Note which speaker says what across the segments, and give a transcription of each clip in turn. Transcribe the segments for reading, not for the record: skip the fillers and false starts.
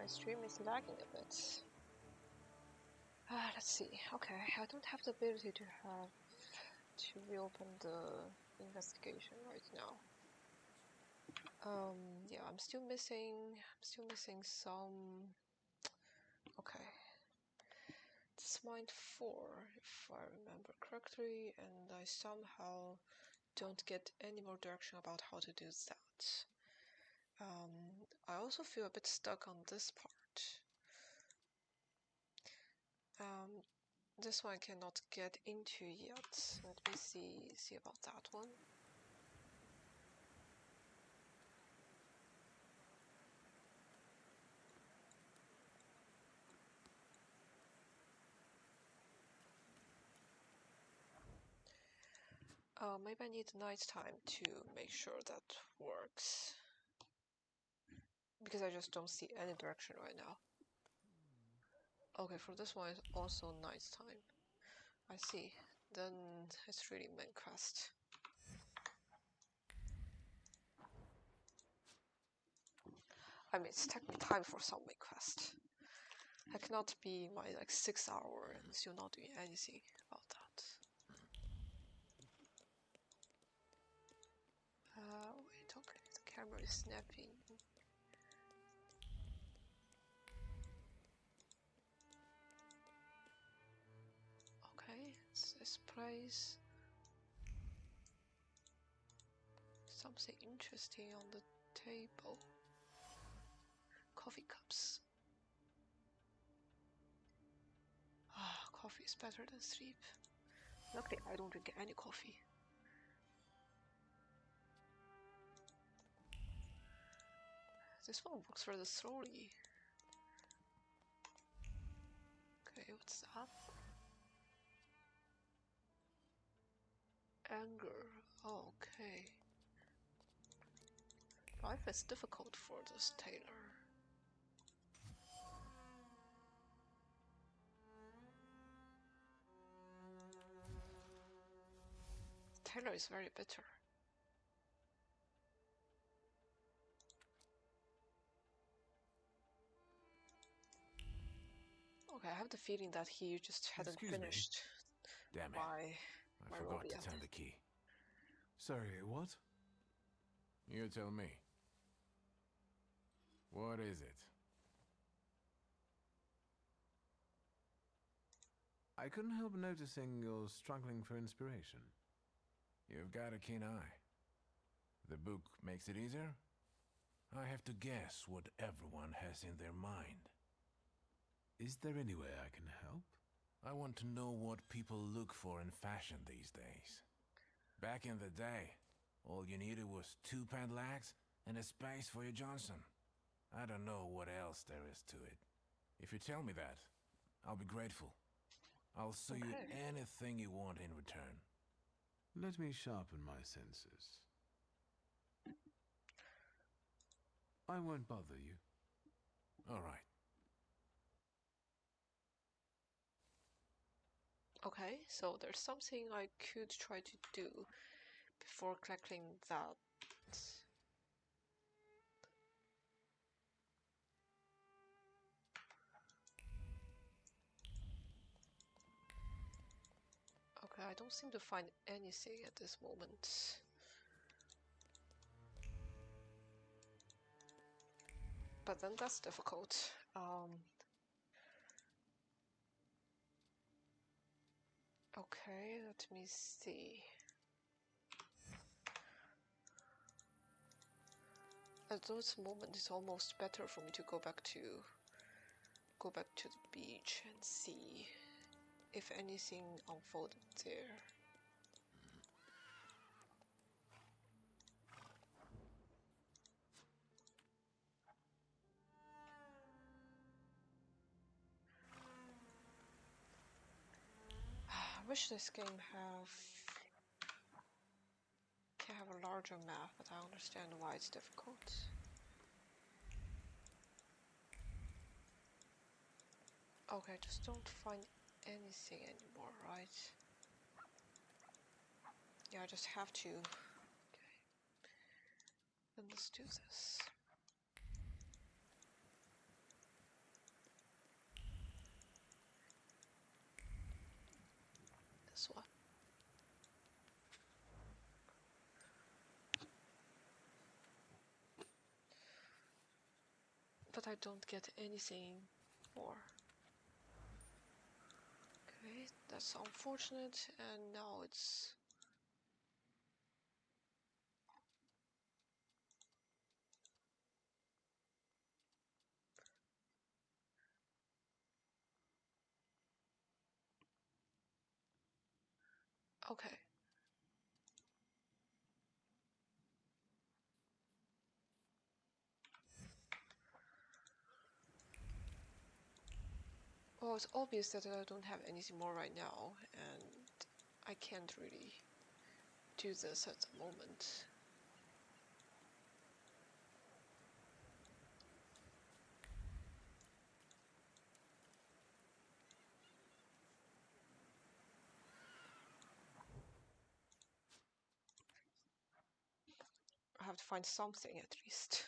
Speaker 1: My stream is lagging a bit. Let's see. Okay, I don't have the ability to reopen the investigation right now. Yeah, I'm still missing some. Okay, it's mind 4 if I remember correctly, and I somehow don't get any more direction about how to do that. I also feel a bit stuck on this part. This one I cannot get into yet. Let me see about that one. Maybe I need nighttime to make sure that works. Because I just don't see any direction right now. Okay, for this one it's also nighttime. I see. Then it's really main quest. I mean, it's taking time for some main quest. I cannot be my 6 hour and still not doing anything about that. Wait, okay, the camera is snapping. Okay, it's this place. Something interesting on the table. Coffee cups. Ah, coffee is better than sleep. Luckily, I don't drink any coffee. This one works rather slowly. Okay, what's that? Anger. Oh, okay. Life is difficult for this tailor. Tailor is very bitter. Okay, I have the feeling that he just hadn't finished.
Speaker 2: Damn it.
Speaker 1: I
Speaker 2: forgot to turn the key.
Speaker 3: Sorry, what?
Speaker 2: You tell me. What is it?
Speaker 3: I couldn't help noticing you're struggling for inspiration.
Speaker 2: You've got a keen eye. The book makes it easier? I have to guess what everyone has in their mind.
Speaker 3: Is there any way I can help?
Speaker 2: I want to know what people look for in fashion these days. Back in the day, all you needed was 2 padlocks and a space for your Johnson. I don't know what else there is to it. If you tell me that, I'll be grateful. I'll sew you anything you want in return.
Speaker 3: Let me sharpen my senses. I won't bother you.
Speaker 2: All right.
Speaker 1: Okay, so there's something I could try to do before collecting that. Okay, I don't seem to find anything at this moment. But then that's difficult. Okay, let me see. At this moment, it's almost better for me to go back to the beach and see if anything unfolded there. I wish this game can have a larger map, but I understand why it's difficult. Okay, just don't find anything anymore, right? Yeah, I just have to. Okay. Then let's do this. this one. But I don't get anything more. Okay, that's unfortunate, and now it's... Okay. Well, it's obvious that I don't have anything more right now, and I can't really do this at the moment. I have to find something at least.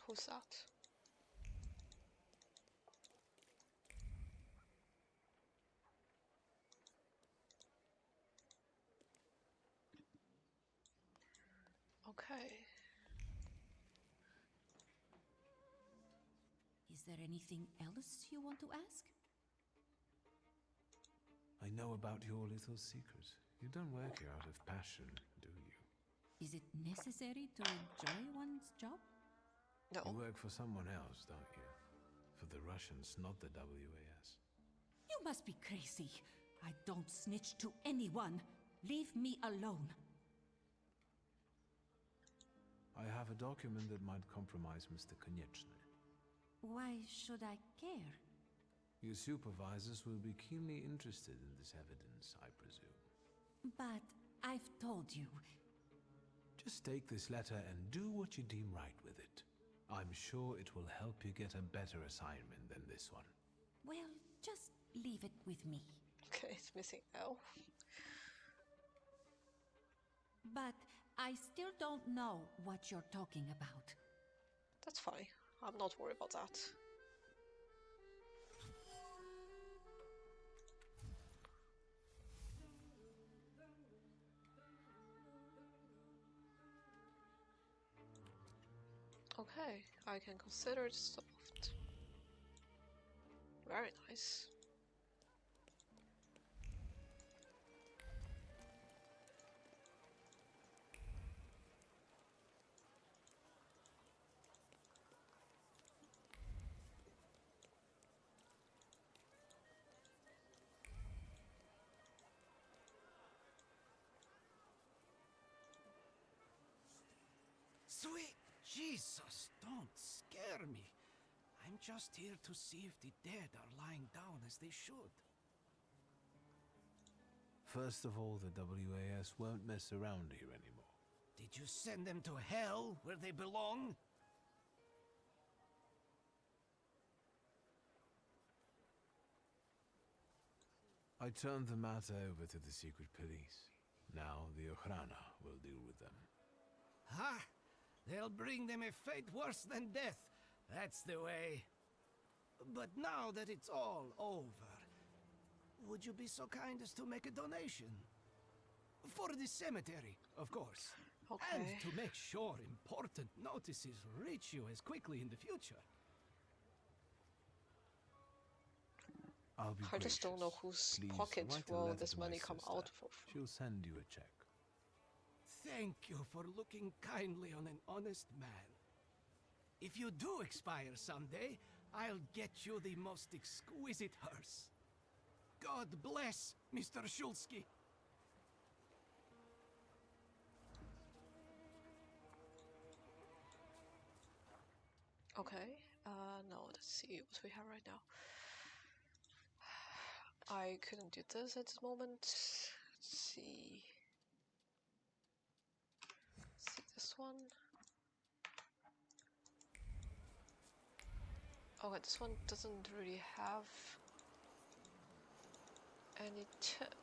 Speaker 1: Who's that? Okay.
Speaker 4: Is there anything else you want to ask?
Speaker 3: I know about your little secret. You don't work here out of passion, do you?
Speaker 4: Is it necessary to enjoy one's job?
Speaker 3: You
Speaker 1: No.
Speaker 3: work for someone else, don't you? For the Russians, not the WAS.
Speaker 4: You must be crazy. I don't snitch to anyone. Leave me alone.
Speaker 3: I have a document that might compromise Mr. Konieczny.
Speaker 4: Why should I care?
Speaker 3: Your supervisors will be keenly interested in this evidence, I presume.
Speaker 4: But I've told you.
Speaker 3: Just take this letter and do what you deem right with it. I'm sure it will help you get a better assignment than this one.
Speaker 4: Well, just leave it with me.
Speaker 1: Okay, it's missing L.
Speaker 4: But I still don't know what you're talking about.
Speaker 1: That's fine. I'm not worried about that. Okay, I can consider it solved. Very nice.
Speaker 5: Sweet Jesus, don't scare me. I'm just here to see if the dead are lying down as they should.
Speaker 3: First of all, the WAS won't mess around here anymore.
Speaker 5: Did you send them to hell, where they belong?
Speaker 3: I turned the matter over to the secret police. Now the Ochrana will deal with them.
Speaker 5: Ha! They'll bring them a fate worse than death. That's the way. But now that it's all over, would you be so kind as to make a donation? For the cemetery, of course. And
Speaker 1: Okay.
Speaker 5: to make sure important notices reach you as quickly in the future.
Speaker 3: I'll be
Speaker 1: I just don't know
Speaker 3: gracious.
Speaker 1: whose
Speaker 3: Please
Speaker 1: pocket
Speaker 3: write a
Speaker 1: will
Speaker 3: letter
Speaker 1: this
Speaker 3: to my
Speaker 1: money come
Speaker 3: sister.
Speaker 1: out of.
Speaker 3: She'll send you a check.
Speaker 5: Thank you for looking kindly on an honest man. If you do expire someday, I'll get you the most exquisite hearse. God bless Mr. Shulsky.
Speaker 1: Okay, now let's see what we have right now. I couldn't do this at this moment. Let's see. Let's see this one. Okay, this one doesn't really have any tip.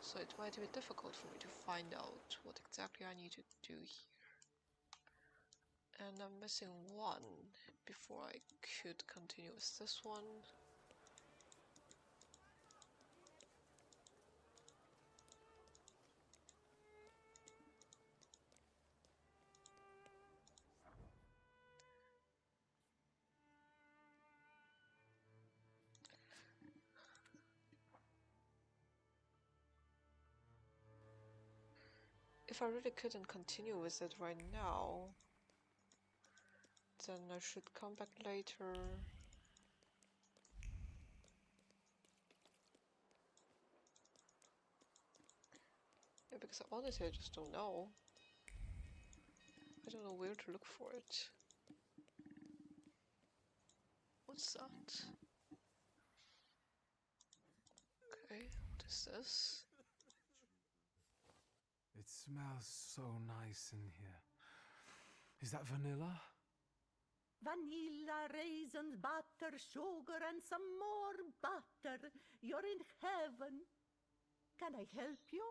Speaker 1: So it might be difficult for me to find out what exactly I need to do here. And I'm missing one before I could continue with this one. If I really couldn't continue with it right now, then I should come back later. Yeah, because honestly I just don't know. I don't know where to look for it. What's that? Okay, what is this?
Speaker 3: It smells so nice in here. Is that vanilla?
Speaker 6: Vanilla, raisins, butter, sugar, and some more butter. You're in heaven. Can I help you?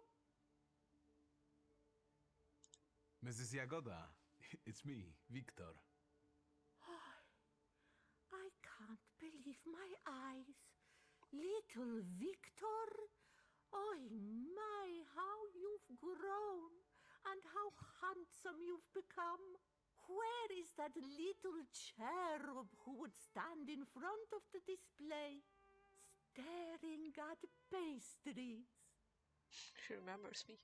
Speaker 3: Mrs. Jagoda, it's me, Victor.
Speaker 6: I can't believe my eyes. Little Victor? Oh my, how you've grown and how handsome you've become. Where is that little cherub who would stand in front of the display, staring at pastries?
Speaker 1: She remembers me.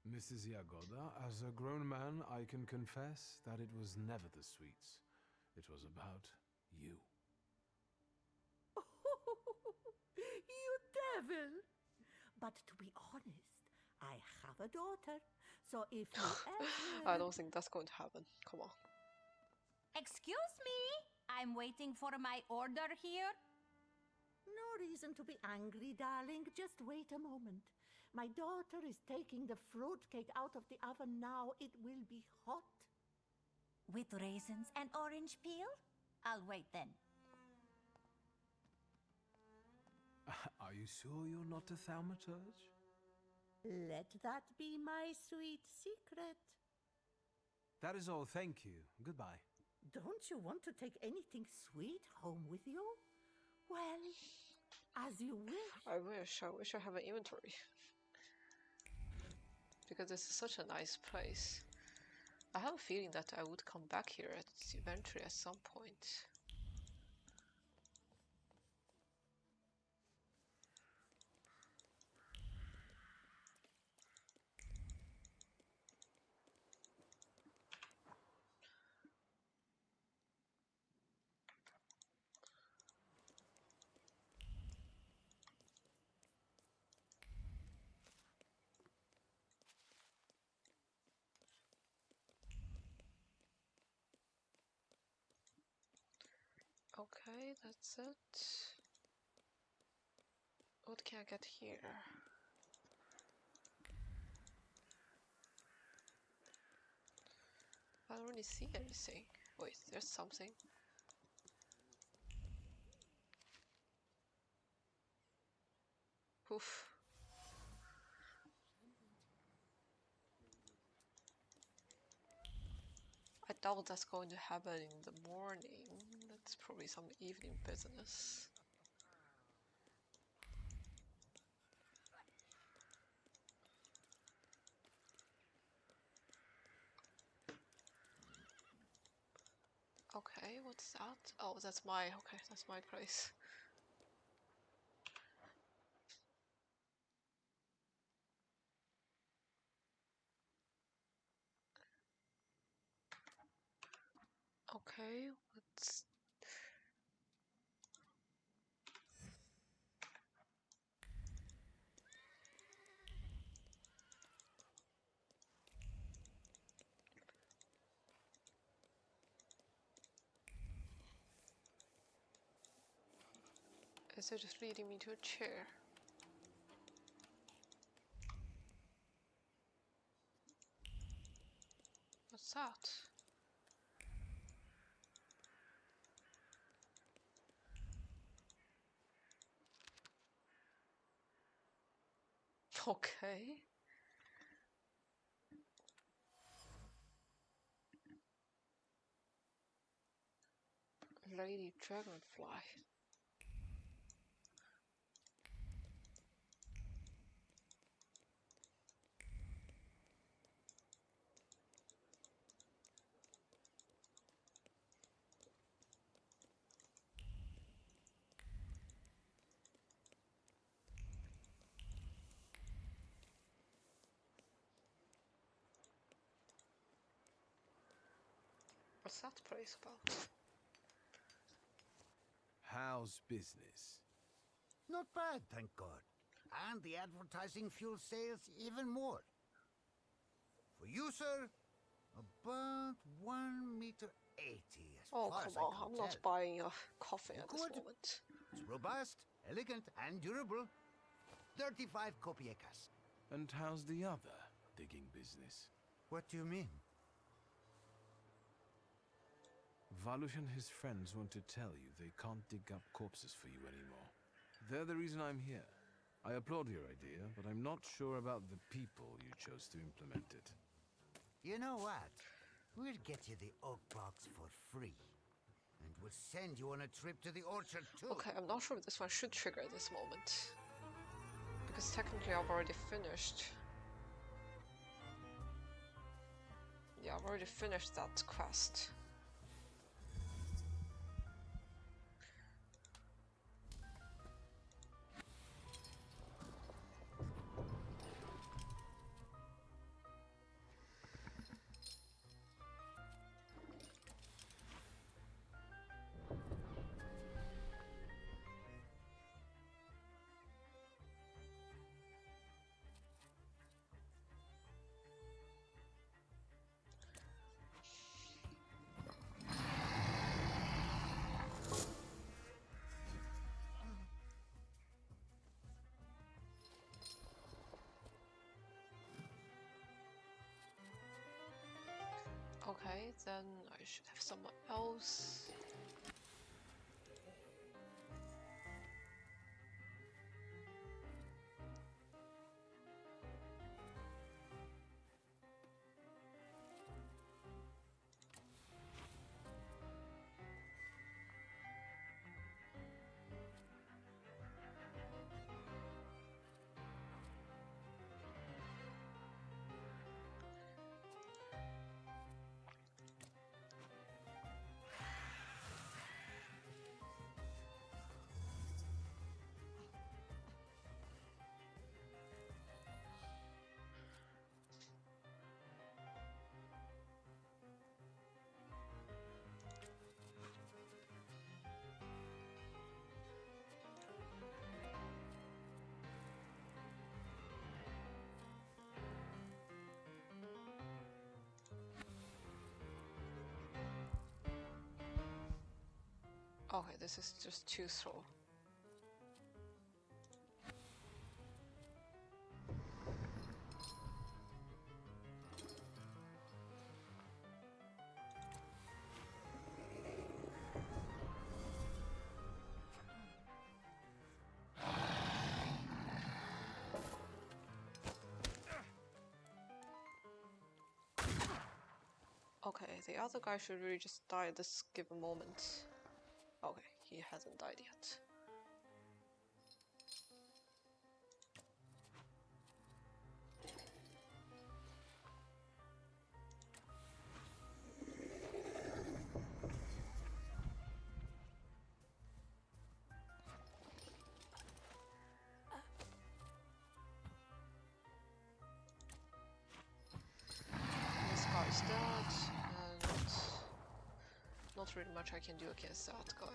Speaker 3: Mrs. Jagoda, as a grown man, I can confess that it was never the sweets. It was about you.
Speaker 6: You devil! But to be honest, I have a daughter, so if you ever...
Speaker 1: I don't think that's going to happen. Come on.
Speaker 4: Excuse me? I'm waiting for my order here.
Speaker 6: No reason to be angry, darling. Just wait a moment. My daughter is taking the fruitcake out of the oven now. It will be hot.
Speaker 4: With raisins and orange peel? I'll wait then.
Speaker 3: Are you sure you're not a Thaumaturge?
Speaker 6: Let that be my sweet secret.
Speaker 3: That is all, thank you. Goodbye.
Speaker 6: Don't you want to take anything sweet home with you? Well, as you wish.
Speaker 1: I wish I have an inventory. Because this is such a nice place. I have a feeling that I would come back here eventually at some point. Okay, that's it. What can I get here? I don't really see anything. Wait, there's something. Oof. I doubt that's going to happen in the morning. That's probably some evening business. Okay, what's that? Oh, that's my place. Okay, what's... Is it just leading me to a chair? What's that? Okay. Lady Dragonfly. What's that place about?
Speaker 3: How's business?
Speaker 7: Not bad, thank God. And the advertising fuels sales even more. For you, sir, about 1 meter 80 as
Speaker 1: Oh,
Speaker 7: far
Speaker 1: come
Speaker 7: as I
Speaker 1: on.
Speaker 7: can
Speaker 1: I'm
Speaker 7: tell.
Speaker 1: not buying a coffin at this
Speaker 7: Good.
Speaker 1: moment.
Speaker 7: It's robust, elegant, and durable. 35 kopiekas.
Speaker 3: And how's the other digging business?
Speaker 7: What do you mean?
Speaker 3: Valush and his friends want to tell you they can't dig up corpses for you anymore. They're the reason I'm here. I applaud your idea, but I'm not sure about the people you chose to implement it.
Speaker 7: You know what? We'll get you the oak box for free. And we'll send you on a trip to the orchard too.
Speaker 1: Okay, I'm not sure if this one should trigger at this moment. Because technically I've already finished. Yeah, I've already finished that quest. Okay, then I should have someone else. Okay, this is just too slow. Okay, the other guy should really just die at this given moment. Okay, he hasn't died yet. This guy's dead, and not really much I can do against that guy.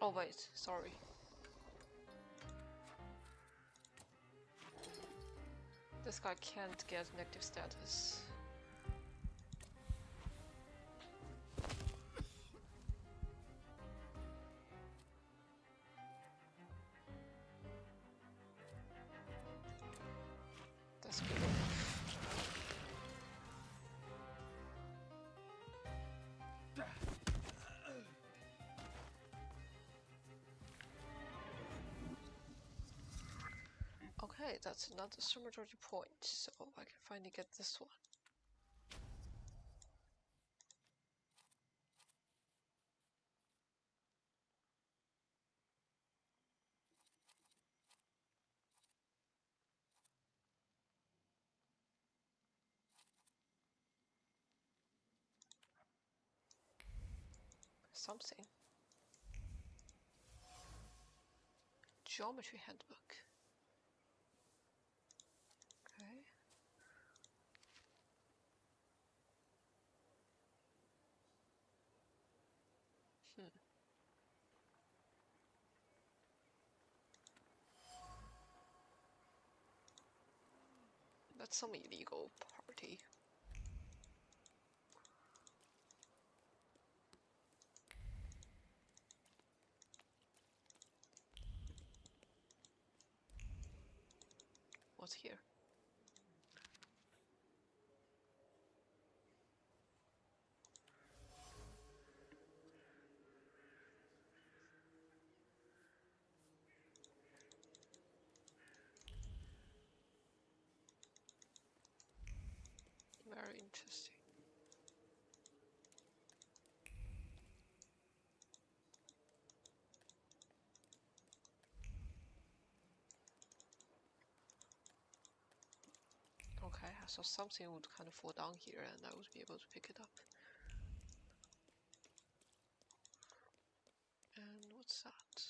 Speaker 1: Oh wait, sorry. This guy can't get negative status. That's good enough. Okay, that's another Thaumaturge point, so I can finally get this one. Something. Geometry handbook. Okay. That's some illegal party. What's here? Very interesting. Okay, so something would kind of fall down here and I would be able to pick it up. And what's that?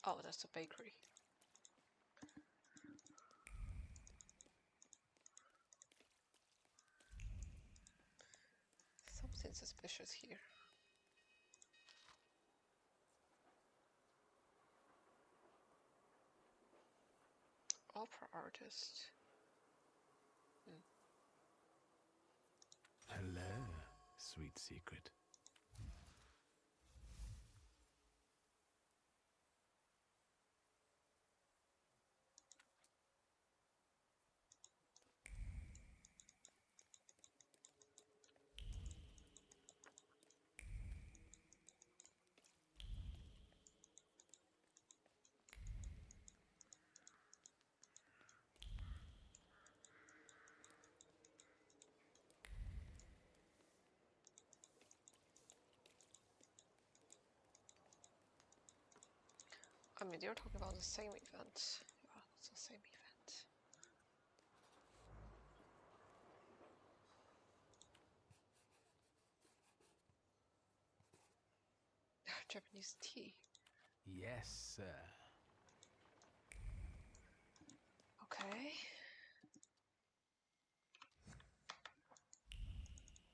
Speaker 1: Oh, that's a bakery. Something suspicious here. Opera artist.
Speaker 3: Hello, sweet secret.
Speaker 1: I mean, they're talking about the same event. Yeah, it's the same event. Japanese tea.
Speaker 3: Yes, sir.
Speaker 1: Okay.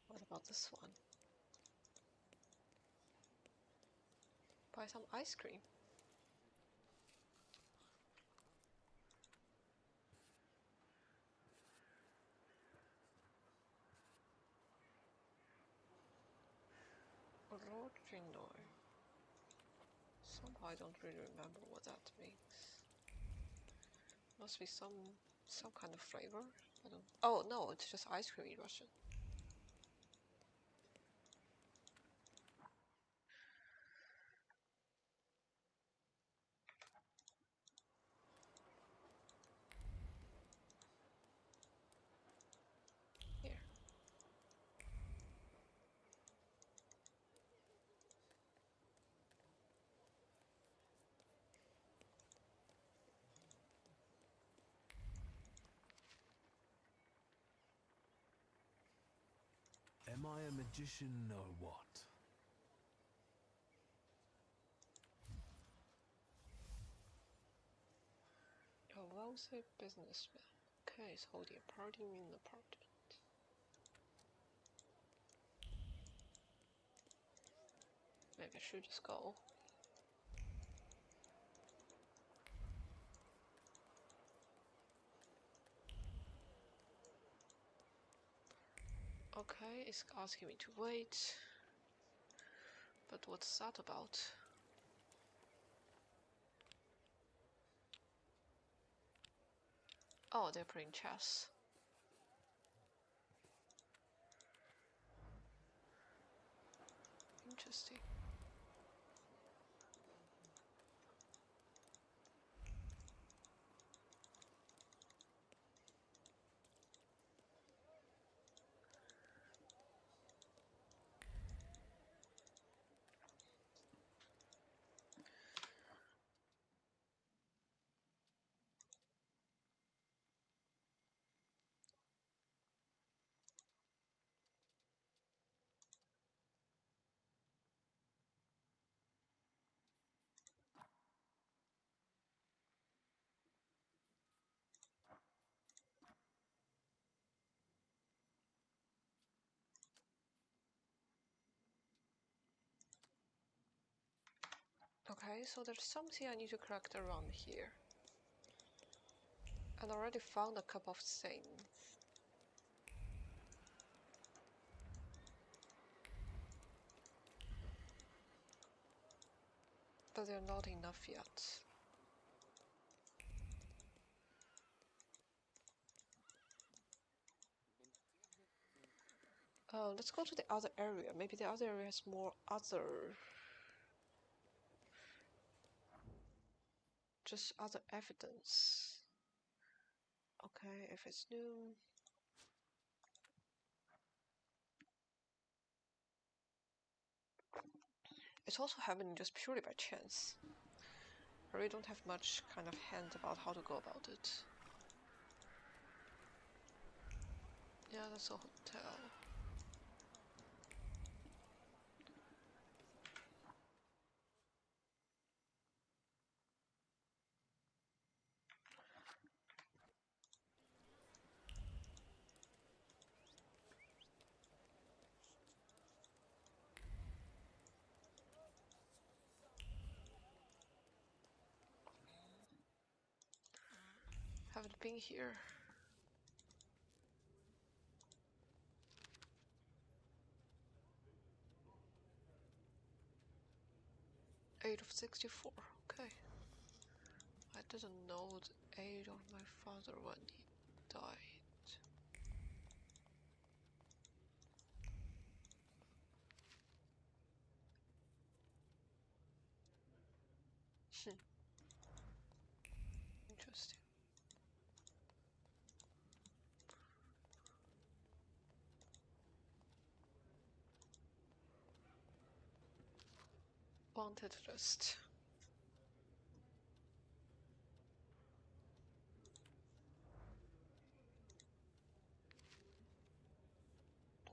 Speaker 1: What about this one? Buy some ice cream. Orojinoi. Somehow I don't really remember what that means. Must be some kind of flavor. I don't. Oh no, it's just ice cream in Russian. Here.
Speaker 3: Am I a magician or what?
Speaker 1: A wealthy businessman. Okay, is holding a party in an apartment. maybe I should just go. Okay, it's asking me to wait. But what's that about? Oh, they're playing chess. Interesting. Okay, so there's something I need to collect around here. And I already found a couple of things. But they're not enough yet. Let's go to the other area. Maybe the other area has more other... just other evidence. Okay, if it's new... It's also happening just purely by chance. I really don't have much kind of hint about how to go about it. Yeah, that's a hotel. Haven't been here. 8 of 64. Okay. I didn't know the age of my father when he died. Interesting. Wanted list.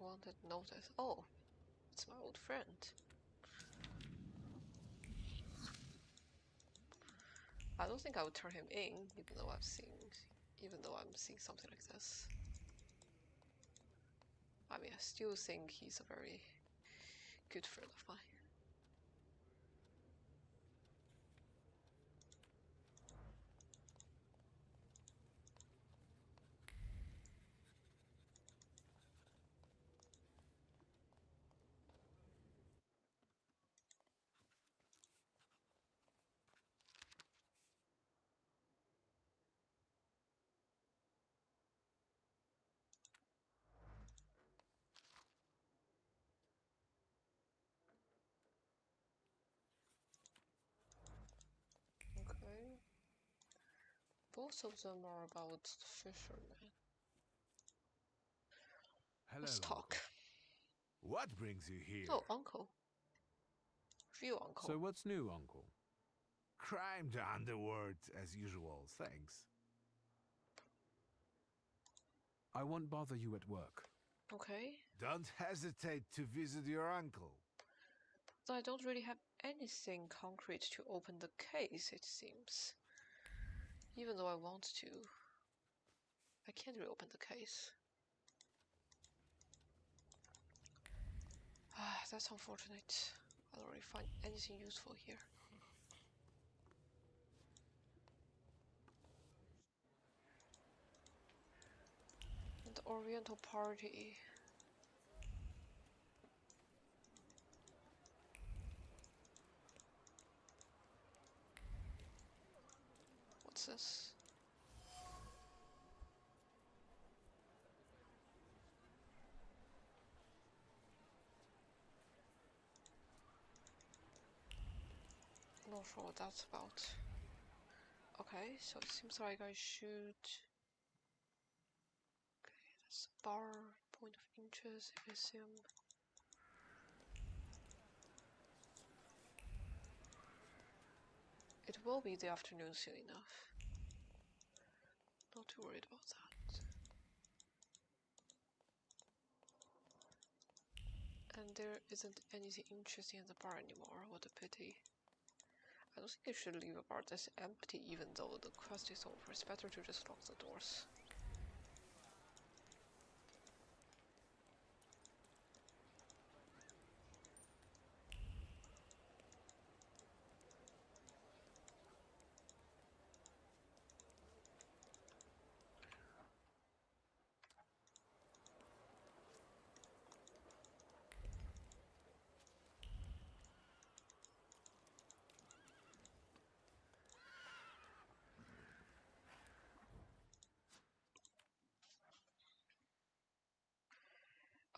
Speaker 1: Wanted notice. Oh, it's my old friend. I don't think I would turn him in, even though I'm seeing something like this. I mean, I still think he's a very good friend of mine. Okay. Both of them are about the fisherman.
Speaker 3: Hello,
Speaker 1: Let's talk.
Speaker 3: Uncle. What brings you here?
Speaker 1: Oh, uncle. Real uncle.
Speaker 3: So what's new, Uncle?
Speaker 8: Crime the underworld, as usual, thanks.
Speaker 3: I won't bother you at work.
Speaker 1: Okay.
Speaker 8: Don't hesitate to visit your uncle.
Speaker 1: Though I don't really have anything concrete to open the case, it seems. Even though I want to, I can't reopen the case. Ah, that's unfortunate. I don't really find anything useful here. And the Oriental party. What's this? Not sure what that's about. Okay, so it seems like I should... Okay, that's a bar, point of interest, I assume. It will be the afternoon soon enough. Not too worried about that. And there isn't anything interesting in the bar anymore, what a pity. I don't think I should leave a bar that's empty even though the quest is over. It's better to just lock the doors.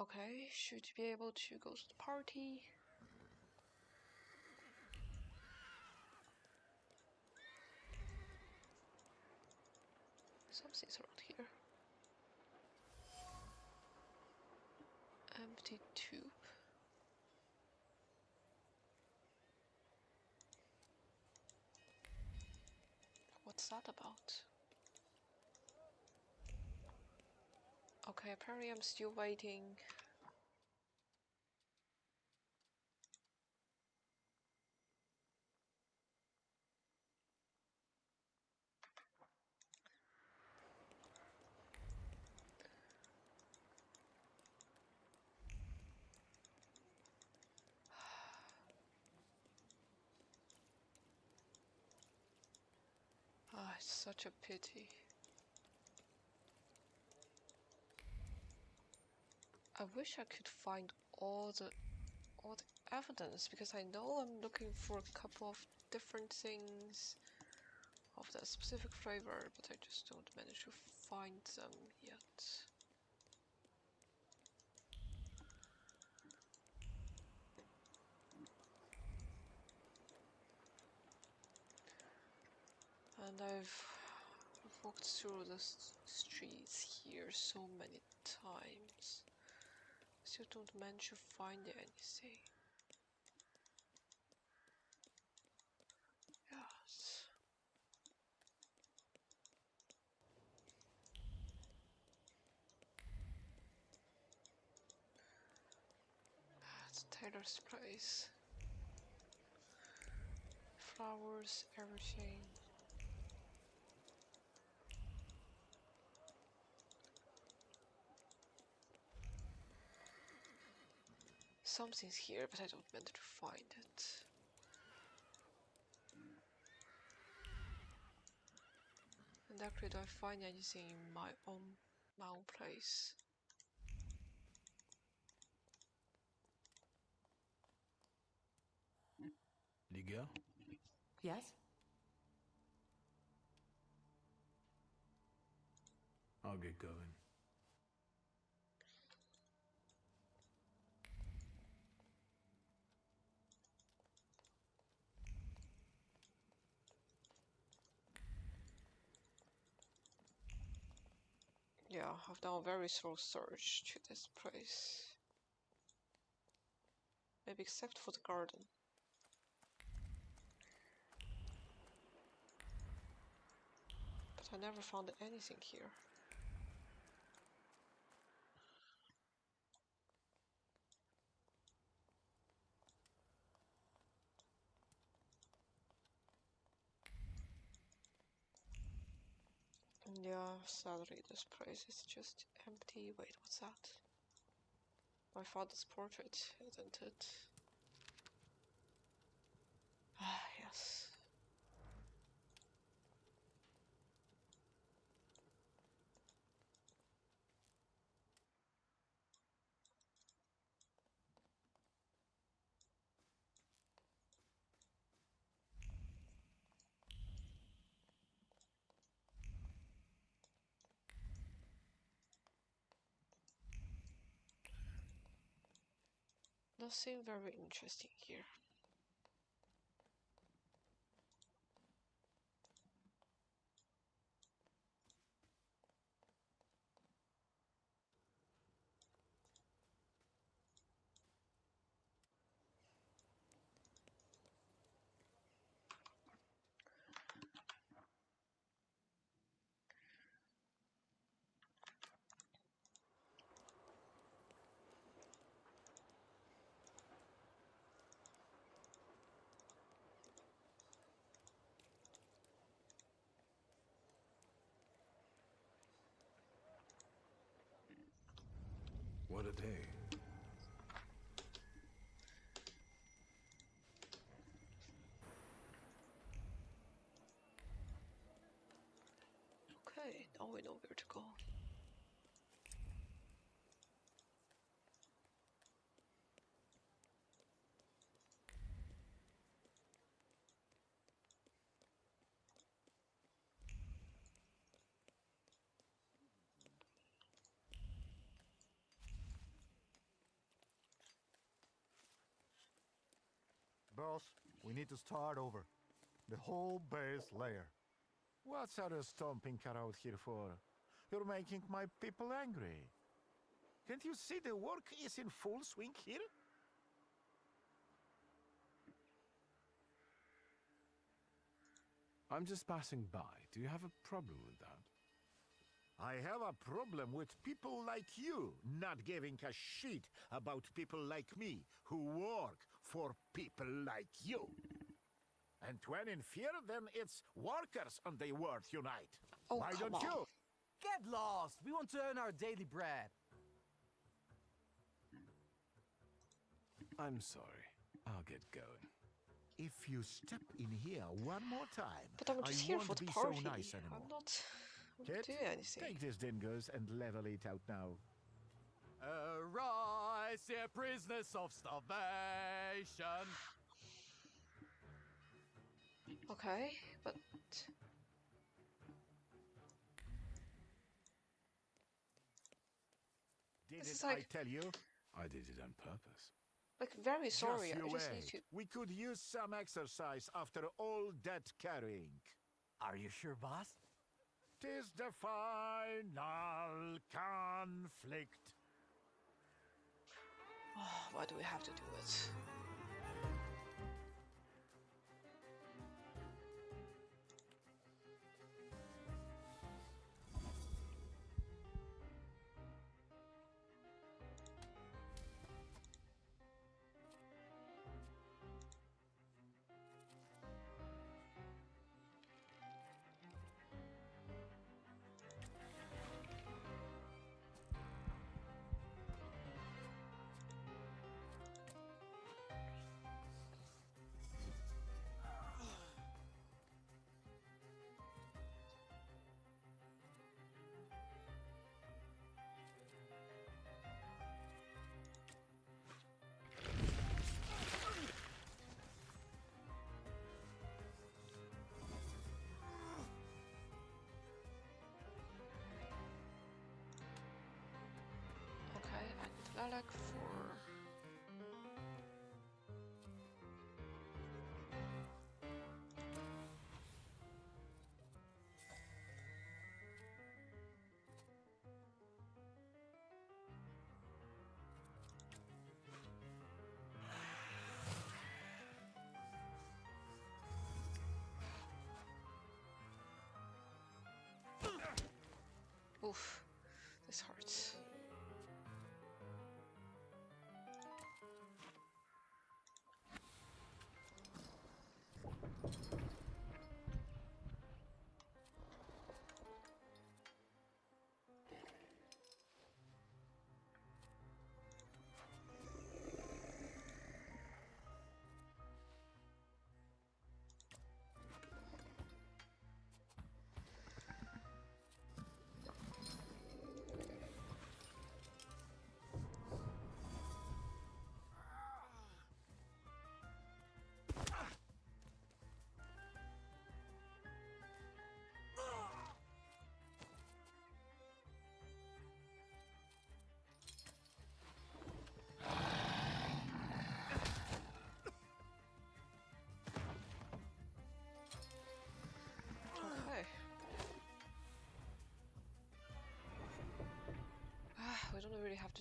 Speaker 1: Okay, should be able to go to the party. Something's around here. Empty tube. What's that about? Okay, apparently I'm still waiting. Ah, it's such a pity. I wish I could find all the evidence, because I know I'm looking for a couple of different things of that specific flavor, but I just don't manage to find them yet. And I've walked through the streets here so many times. Still don't manage to find anything. Yes. It's Taylor's place. Flowers, everything. Something's here, but I don't manage to find it. And actually, do I find anything in my own place?
Speaker 3: Liga?
Speaker 4: Yes?
Speaker 3: I'll get going.
Speaker 1: Yeah, I've done a very thorough search to this place. Maybe except for the garden. But I never found anything here. Yeah, sadly this place is just empty. Wait, what's that? My father's portrait, isn't it? does seem very interesting here.
Speaker 3: What a day.
Speaker 1: Okay, now we know where to go.
Speaker 9: Boss, we need to start over. The whole base layer.
Speaker 8: What's our stomping car out here for? You're making my people angry. Can't you see the work is in full swing here?
Speaker 3: I'm just passing by. Do you have a problem with that?
Speaker 8: I have a problem with people like you not giving a shit about people like me who work for people like you. And when in fear, then it's workers and they worth unite.
Speaker 1: Oh,
Speaker 8: Why
Speaker 1: come
Speaker 8: don't
Speaker 1: on.
Speaker 8: you?
Speaker 10: Get lost! We want to earn our daily bread.
Speaker 3: I'm sorry. I'll get going.
Speaker 8: If you step in here one more time,
Speaker 1: But I'm
Speaker 8: I
Speaker 1: just here
Speaker 8: won't
Speaker 1: for the
Speaker 8: be
Speaker 1: party.
Speaker 8: so nice anymore.
Speaker 1: I'm not
Speaker 8: Kid,
Speaker 1: doing anything.
Speaker 8: take these dingoes and level it out now.
Speaker 10: Arise, ye prisoners of starvation.
Speaker 1: Okay, but
Speaker 8: Didn't
Speaker 1: is like-
Speaker 8: I tell you?
Speaker 3: I did it on purpose.
Speaker 1: like very sorry.
Speaker 8: Just
Speaker 1: I
Speaker 8: you
Speaker 1: just
Speaker 8: wait.
Speaker 1: need to.
Speaker 8: We could use some exercise after all that carrying.
Speaker 10: Are you sure, boss?
Speaker 8: Tis the final conflict.
Speaker 1: Oh, why do we have to do it? Okay, and lilac for. Oof, this hurts.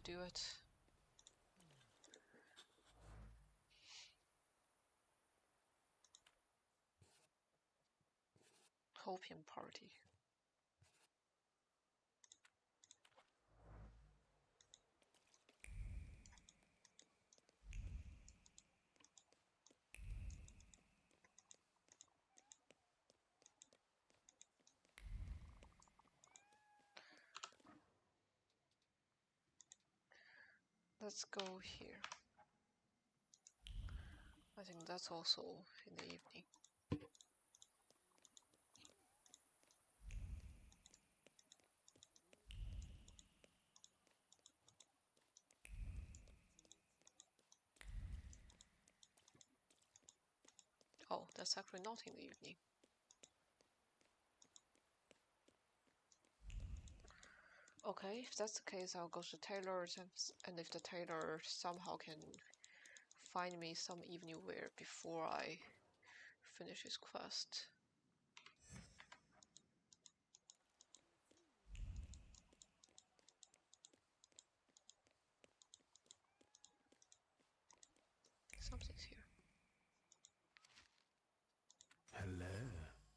Speaker 1: do it. Hopium party. Let's go here. I think that's also in the evening. Oh, that's actually not in the evening. Okay, if that's the case, I'll go to tailor's, and if the tailor somehow can find me some evening wear before I finish his quest. Something's here.
Speaker 3: Hello,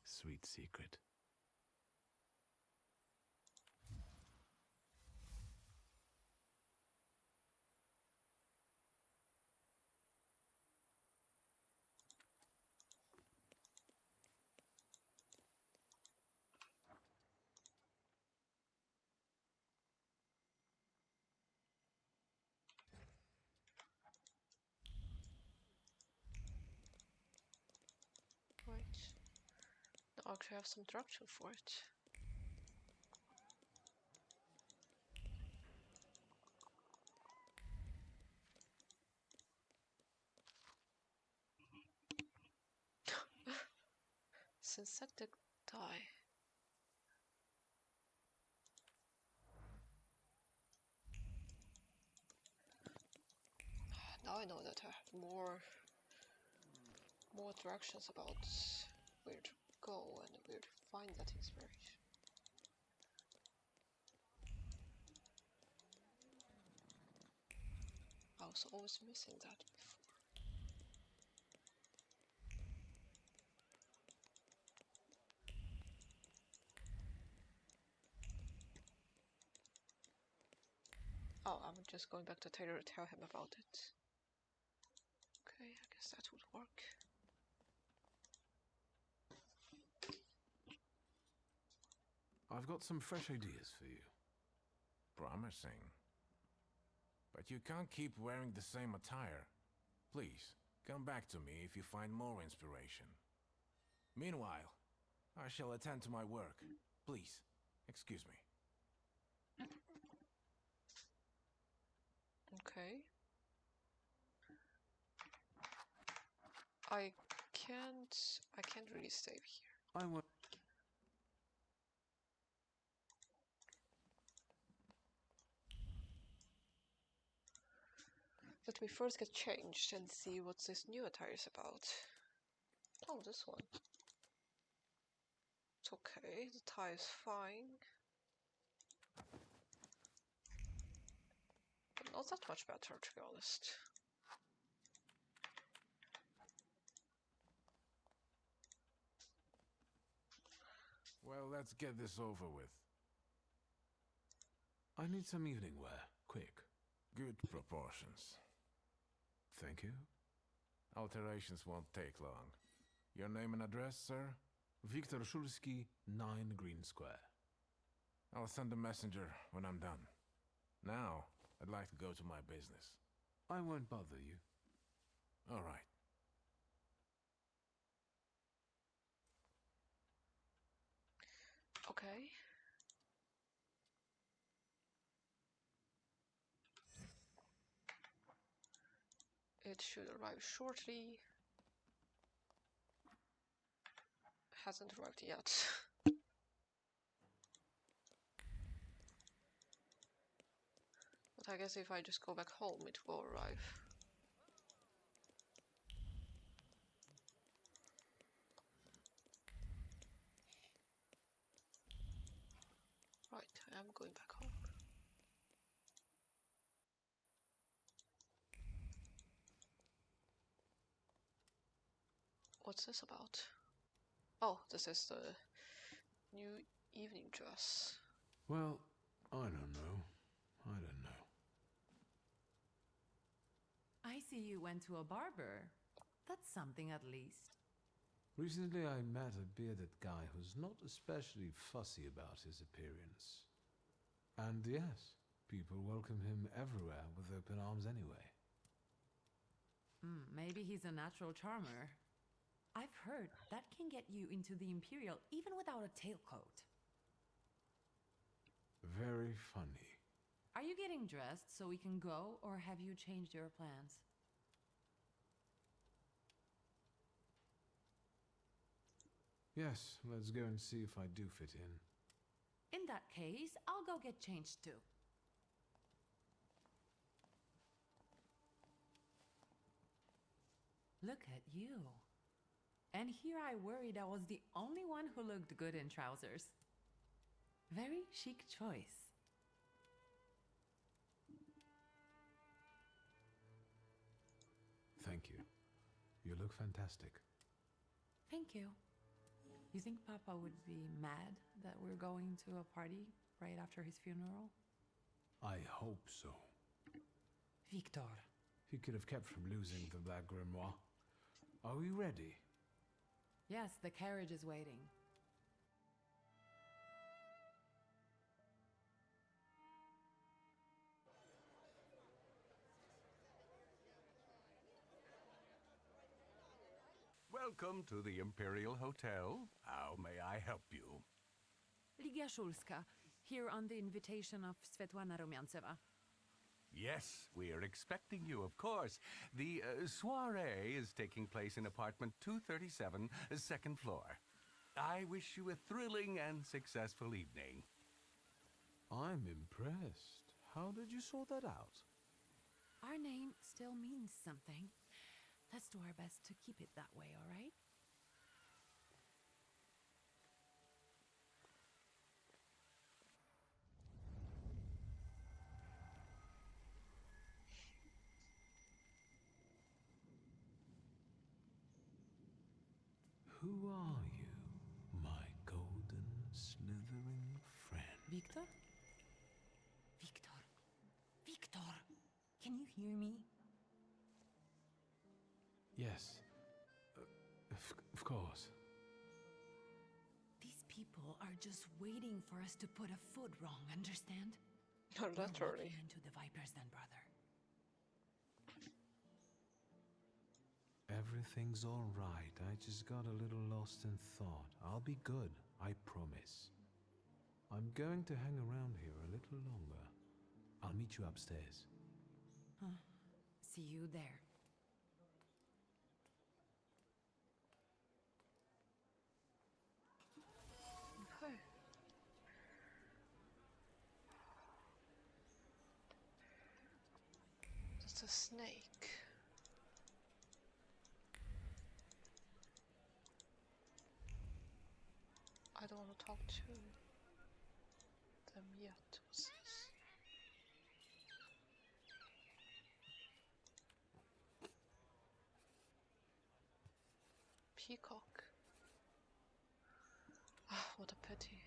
Speaker 3: sweet secret.
Speaker 1: Right. Now I actually have some direction for it. Synthetic dye. Now I know that I have more directions about where to go and where to find that inspiration. I was always missing that before. Oh, I'm just going back to Taylor to tell him about it. Okay, I guess that would work.
Speaker 3: I've got some fresh ideas for you.
Speaker 2: Promising. But you can't keep wearing the same attire. Please, come back to me if you find more inspiration. Meanwhile, I shall attend to my work. Please, excuse me.
Speaker 1: Okay. I can't really stay here.
Speaker 3: I won't.
Speaker 1: Let me first get changed and see what this new attire is about. Oh, this one. It's okay, the tie is fine. But not that much better, to be honest.
Speaker 2: Well, let's get this over with.
Speaker 3: I need some evening wear, quick.
Speaker 2: Good proportions.
Speaker 3: Thank you.
Speaker 2: Alterations won't take long. Your name and address, sir?
Speaker 3: Viktor Shulsky, 9 Green Square.
Speaker 2: I'll send a messenger when I'm done. Now, I'd like to go to my business.
Speaker 3: I won't bother you.
Speaker 2: All right.
Speaker 1: Okay. It should arrive shortly. Hasn't arrived yet. But I guess if I just go back home, it will arrive. Right, I am going back home. What's this about? Oh, this is the new evening dress.
Speaker 3: Well, I don't know. I don't know.
Speaker 11: I see you went to a barber. That's something at least.
Speaker 3: Recently I met a bearded guy who's not especially fussy about his appearance. And yes, people welcome him everywhere with open arms anyway.
Speaker 11: Maybe he's a natural charmer. I've heard that can get you into the Imperial even without a tailcoat.
Speaker 3: Very funny.
Speaker 11: Are you getting dressed so we can go, or have you changed your plans?
Speaker 3: Yes, let's go and see if I do fit in.
Speaker 11: In that case, I'll go get changed too. Look at you. And here I worried I was the only one who looked good in trousers. Very chic choice.
Speaker 3: Thank you. You look fantastic.
Speaker 11: Thank you. You think Papa would be mad that we're going to a party right after his funeral?
Speaker 3: I hope so.
Speaker 11: Victor.
Speaker 3: He could have kept from losing the Black Grimoire. Are we ready?
Speaker 11: Yes, the carriage is waiting.
Speaker 10: Welcome to the Imperial Hotel. How may I help you?
Speaker 11: Ligia Shulska, here on the invitation of Svetlana Rumyantseva.
Speaker 10: Yes, we are expecting you, of course. The soiree is taking place in apartment 237, second floor. I wish you a thrilling and successful evening.
Speaker 3: I'm impressed. How did you sort that out?
Speaker 11: Our name still means something. Let's do our best to keep it that way, all right?
Speaker 3: Who are you, my golden slithering friend?
Speaker 11: Victor? Victor. Victor! Can you hear me?
Speaker 3: Yes. Of course.
Speaker 11: These people are just waiting for us to put a foot wrong, understand?
Speaker 1: Not literally.
Speaker 11: We're walking into the Viper's Den, brother.
Speaker 3: Everything's all right. I just got a little lost in thought. I'll be good, I promise. I'm going to hang around here a little longer. I'll meet you upstairs.
Speaker 11: Huh. See you there.
Speaker 1: Okay. That's a snake. I don't want to talk to them yet. What's this? Peacock. Ah, what a pity.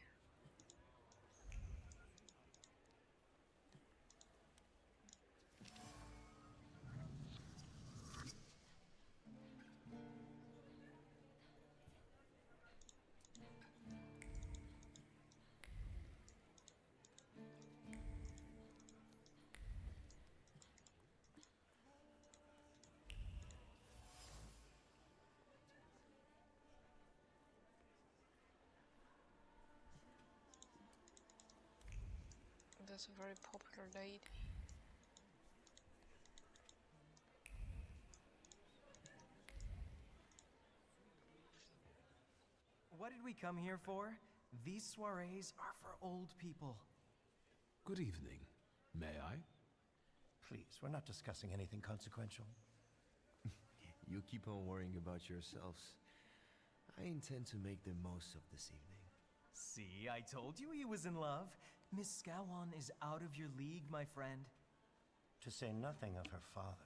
Speaker 1: There's a very popular lady.
Speaker 12: What did we come here for? These soirees are for old people.
Speaker 3: Good evening. May I?
Speaker 13: Please, we're not discussing anything consequential.
Speaker 14: You keep on worrying about yourselves. I intend to make the most of this evening.
Speaker 12: See, I told you he was in love. Miss Scowan is out of your league, my friend.
Speaker 13: To say nothing of her father.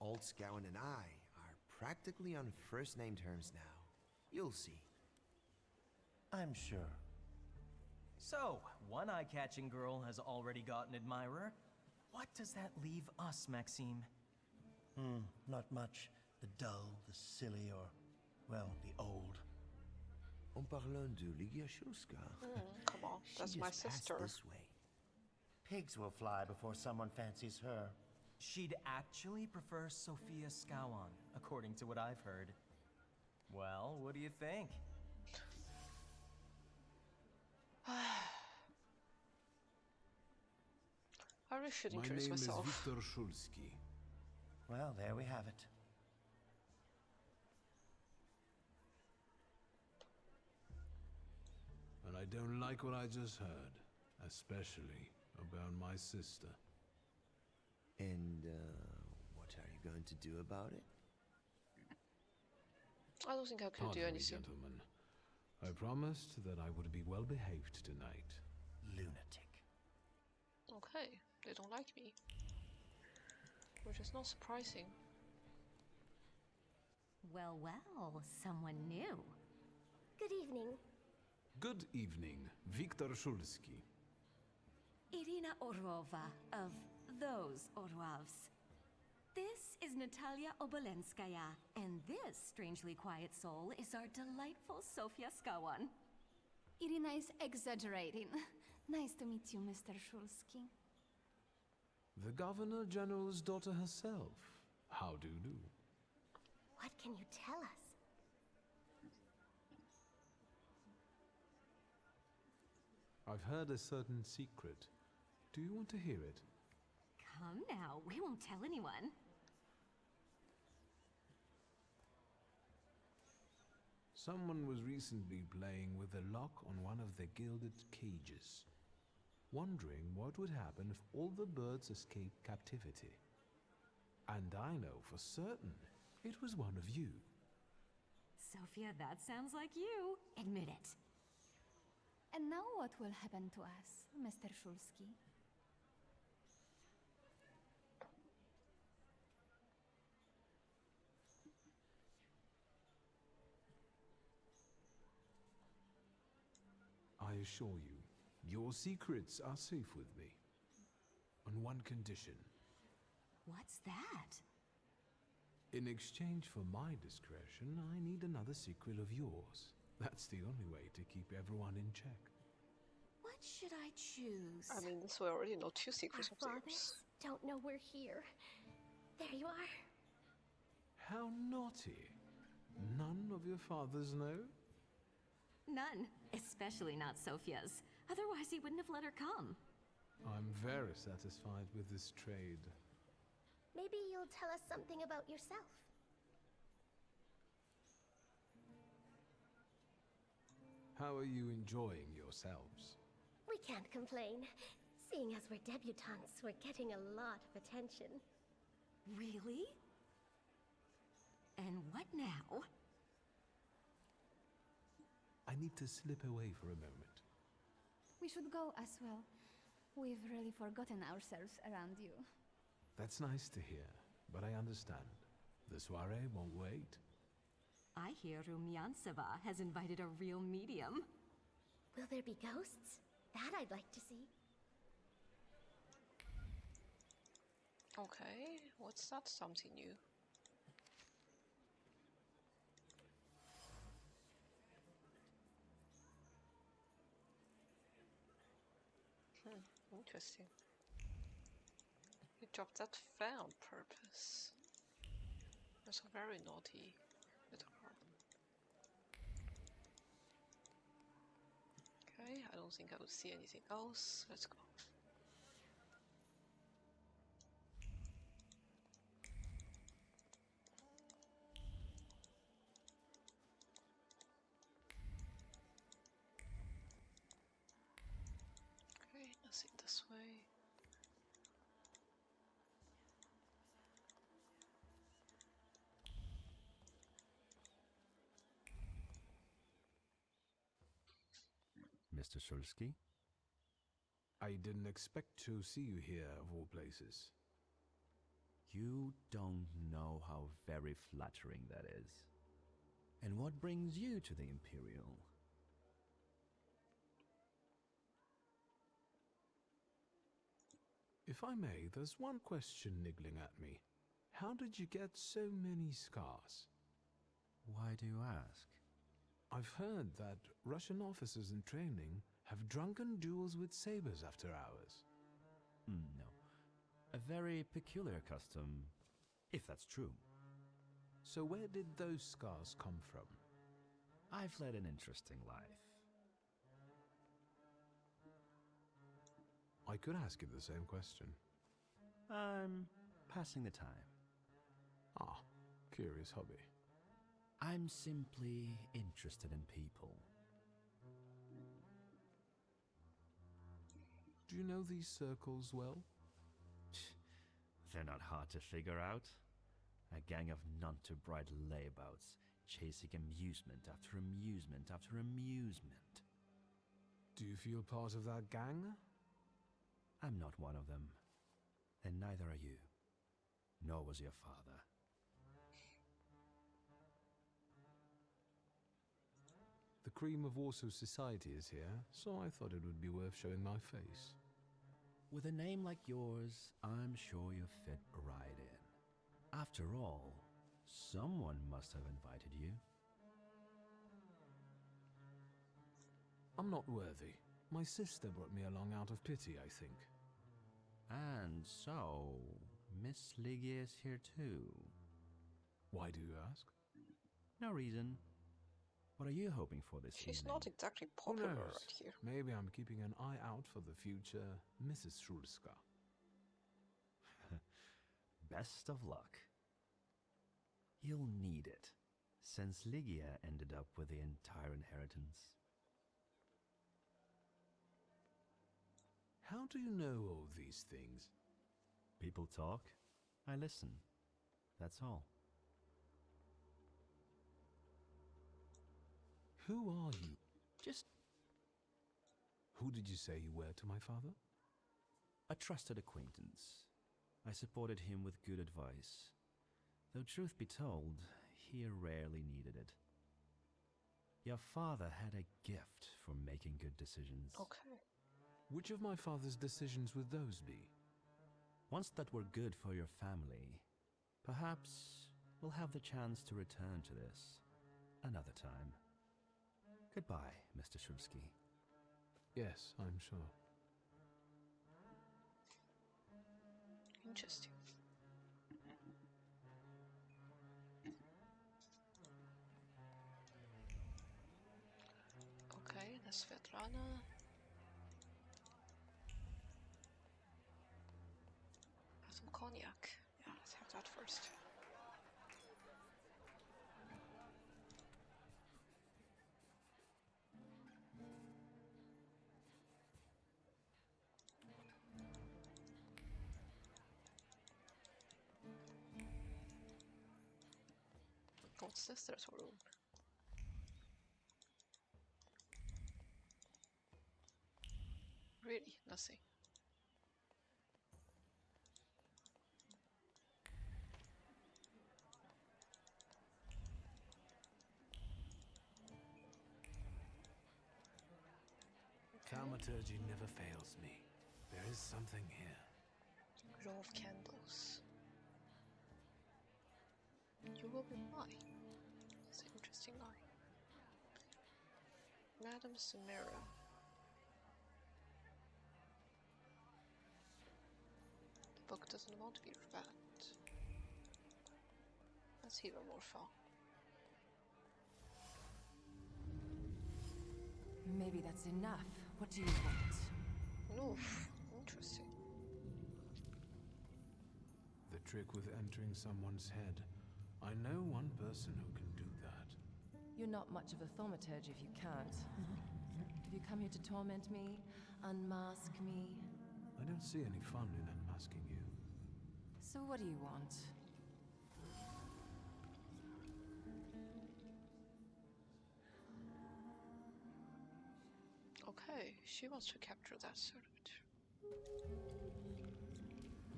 Speaker 14: Old Scout and I are practically on first-name terms now. You'll see.
Speaker 12: I'm sure. So, one eye-catching girl has already got an admirer. What does that leave us, Maxime?
Speaker 13: Not much. The dull, the silly, or, well, the old.
Speaker 14: En parlant de Ligiashulska.
Speaker 1: Come on, that's my sister.
Speaker 14: This way.
Speaker 13: Pigs will fly before someone fancies her.
Speaker 12: She'd actually prefer Sophia Scowan, according to what I've heard. Well, what do you think?
Speaker 1: I really should
Speaker 3: My
Speaker 1: introduce
Speaker 3: name
Speaker 1: myself.
Speaker 3: is Viktor Shulsky.
Speaker 13: Well, there we have it.
Speaker 3: And I don't like what I just heard, especially about my sister.
Speaker 14: And, what are you going to do about it?
Speaker 1: I don't think I can do
Speaker 3: Pardon me,
Speaker 1: anything.
Speaker 3: gentlemen. I promised that I would be well behaved tonight.
Speaker 13: Lunatic.
Speaker 1: Okay, they don't like me. Which is not surprising.
Speaker 15: Well, well, someone new.
Speaker 16: Good evening.
Speaker 3: Good evening, Viktor Shulsky.
Speaker 15: Irina Orlova of those Orlovs. This is Natalia Obolenskaya, and this strangely quiet soul is our delightful Sofia Skawan.
Speaker 17: Irina is exaggerating. Nice to meet you, Mr. Shulsky.
Speaker 3: The Governor General's daughter herself. How do you do?
Speaker 16: What can you tell us?
Speaker 3: I've heard a certain secret. Do you want to hear it?
Speaker 15: Come now, we won't tell anyone.
Speaker 3: Someone was recently playing with the lock on one of the gilded cages, wondering what would happen if all the birds escaped captivity. And I know for certain it was one of you.
Speaker 15: Sophia, that sounds like you. Admit it.
Speaker 17: And now what will happen to us, Mr. Shulsky?
Speaker 3: I assure you, your secrets are safe with me. On one condition.
Speaker 15: What's that?
Speaker 3: In exchange for my discretion, I need another secret of yours. That's the only way to keep everyone in check.
Speaker 15: What should I choose?
Speaker 1: I mean, this way I already know two secrets
Speaker 16: Our
Speaker 1: of
Speaker 16: fathers
Speaker 1: theirs.
Speaker 16: don't know we're here. There you are.
Speaker 3: How naughty. None of your fathers know?
Speaker 15: None. Especially not Sophia's. Otherwise he wouldn't have let her come.
Speaker 3: I'm very satisfied with this trade.
Speaker 16: Maybe you'll tell us something about yourself.
Speaker 3: How are you enjoying yourselves?
Speaker 16: We can't complain. Seeing as we're debutantes, we're getting a lot of attention.
Speaker 15: Really? And what now?
Speaker 3: I need to slip away for a moment.
Speaker 17: We should go as well. We've really forgotten ourselves around you.
Speaker 3: That's nice to hear, but I understand. The soiree won't wait.
Speaker 15: I hear Rumyanseva has invited a real medium.
Speaker 16: Will there be ghosts? That I'd like to see.
Speaker 1: Okay, what's that? Something new. Interesting. You dropped that fan on purpose. That's a very naughty little girl. Okay, I don't think I would see anything else. Let's go. Okay, nothing this way.
Speaker 18: Mr. Shulsky?
Speaker 3: I didn't expect to see you here, of all places.
Speaker 18: You don't know how very flattering that is. And what brings you to the Imperial?
Speaker 3: If I may, there's one question niggling at me. How did you get so many scars?
Speaker 18: Why do you ask?
Speaker 3: I've heard that Russian officers in training have drunken duels with sabers after hours.
Speaker 18: No. A very peculiar custom, if that's true.
Speaker 3: So where did those scars come from?
Speaker 18: I've led an interesting life.
Speaker 3: I could ask you the same question.
Speaker 18: I'm passing the time.
Speaker 3: Ah, curious hobby.
Speaker 18: I'm simply interested in people.
Speaker 3: Do you know these circles well?
Speaker 18: They're not hard to figure out. A gang of none-too-bright layabouts, chasing amusement after amusement after amusement.
Speaker 3: Do you feel part of that gang?
Speaker 18: I'm not one of them. And neither are you. Nor was your father.
Speaker 3: The cream of Warsaw society is here, so I thought it would be worth showing my face.
Speaker 18: With a name like yours, I'm sure you fit right in. After all, someone must have invited you.
Speaker 3: I'm not worthy. My sister brought me along out of pity, I think.
Speaker 18: And so, Miss Ligia is here too.
Speaker 3: Why do you ask?
Speaker 18: No reason. What are you hoping for this
Speaker 1: She's
Speaker 18: evening?
Speaker 1: not exactly
Speaker 3: Who
Speaker 1: popular
Speaker 3: knows?
Speaker 1: right here.
Speaker 3: Maybe I'm keeping an eye out for the future Mrs. Szulska.
Speaker 18: Best of luck. You'll need it, since Ligia ended up with the entire inheritance.
Speaker 3: How do you know all these things?
Speaker 18: People talk, I listen. That's all.
Speaker 3: Who are you?
Speaker 18: Just
Speaker 3: Who did you say you were to my father?
Speaker 18: a trusted acquaintance. I supported him with good advice. Though truth be told, he rarely needed it. Your father had a gift for making good decisions.
Speaker 1: Okay.
Speaker 3: Which of my father's decisions would those be?
Speaker 18: Ones that were good for your family. Perhaps we'll have the chance to return to this another time. Goodbye, Mr. Szulski.
Speaker 3: Yes, I'm sure.
Speaker 1: Interesting. Okay, that's Svetlana. Have some cognac. Yeah, let's have that first. What's this? There's a room. Really? Nothing.
Speaker 3: Thaumaturge never fails me. There is something here.
Speaker 1: Row of candles. You will be mine. That's an interesting line. Madame Samara. The book doesn't want to be read. That's even more fun.
Speaker 11: Maybe that's enough. What do you want?
Speaker 1: Oof, interesting.
Speaker 3: The trick with entering someone's head. I know one person who can do that.
Speaker 11: You're not much of a thaumaturge if you can't. Have you come here to torment me? Unmask me?
Speaker 3: I don't see any fun in unmasking you.
Speaker 11: So what do you want?
Speaker 1: Okay, she wants to capture that circuit.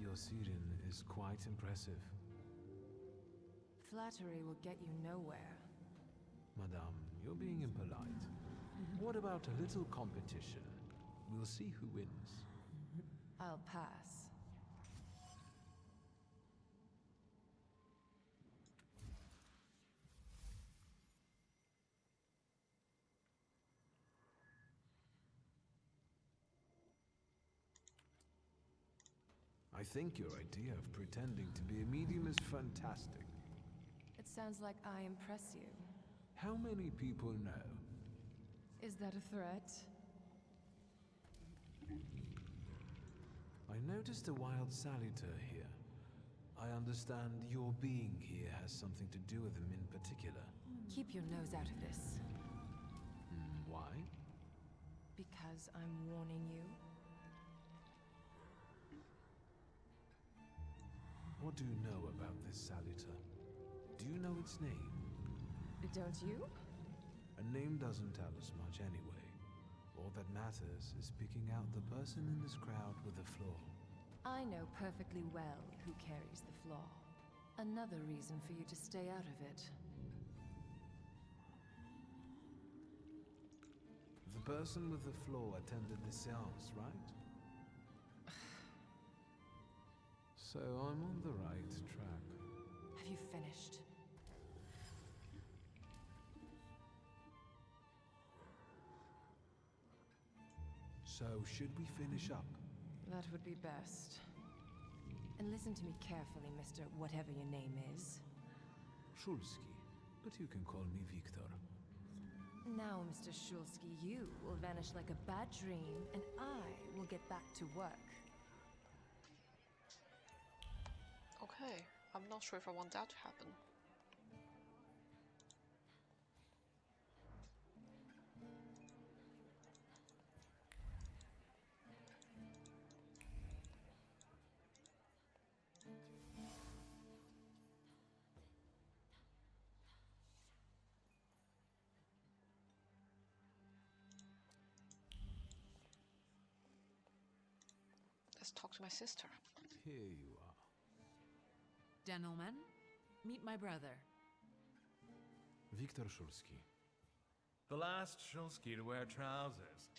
Speaker 3: Your Sirin is quite impressive.
Speaker 11: Flattery will get you nowhere.
Speaker 3: Madame, you're being impolite. What about a little competition? We'll see who wins.
Speaker 11: I'll pass.
Speaker 3: I think your idea of pretending to be a medium is fantastic.
Speaker 11: It sounds like I impress you.
Speaker 3: How many people know?
Speaker 11: Is that a threat?
Speaker 3: I noticed a wild salutor here. I understand your being here has something to do with him in particular.
Speaker 11: Keep your nose out of this.
Speaker 3: Why?
Speaker 11: Because I'm warning you.
Speaker 3: What do you know about this salutor? Do you know its name?
Speaker 11: Don't you?
Speaker 3: A name doesn't tell us much anyway. All that matters is picking out the person in this crowd with the flaw.
Speaker 11: I know perfectly well who carries the flaw. Another reason for you to stay out of it.
Speaker 3: The person with the flaw attended the seance, right? So I'm on the right track.
Speaker 11: Have you finished?
Speaker 3: So should we finish up?
Speaker 11: That would be best. And listen to me carefully, Mr. Whatever your name is.
Speaker 3: Shulsky, but you can call me Victor.
Speaker 11: Now, Mr. Shulsky, you will vanish like a bad dream, and I will get back to work.
Speaker 1: Okay, I'm not sure if I want that to happen. Let's talk to my sister.
Speaker 3: Here you are.
Speaker 11: Gentlemen, meet my brother.
Speaker 3: Viktor Shulsky.
Speaker 19: The last Shulsky to wear trousers.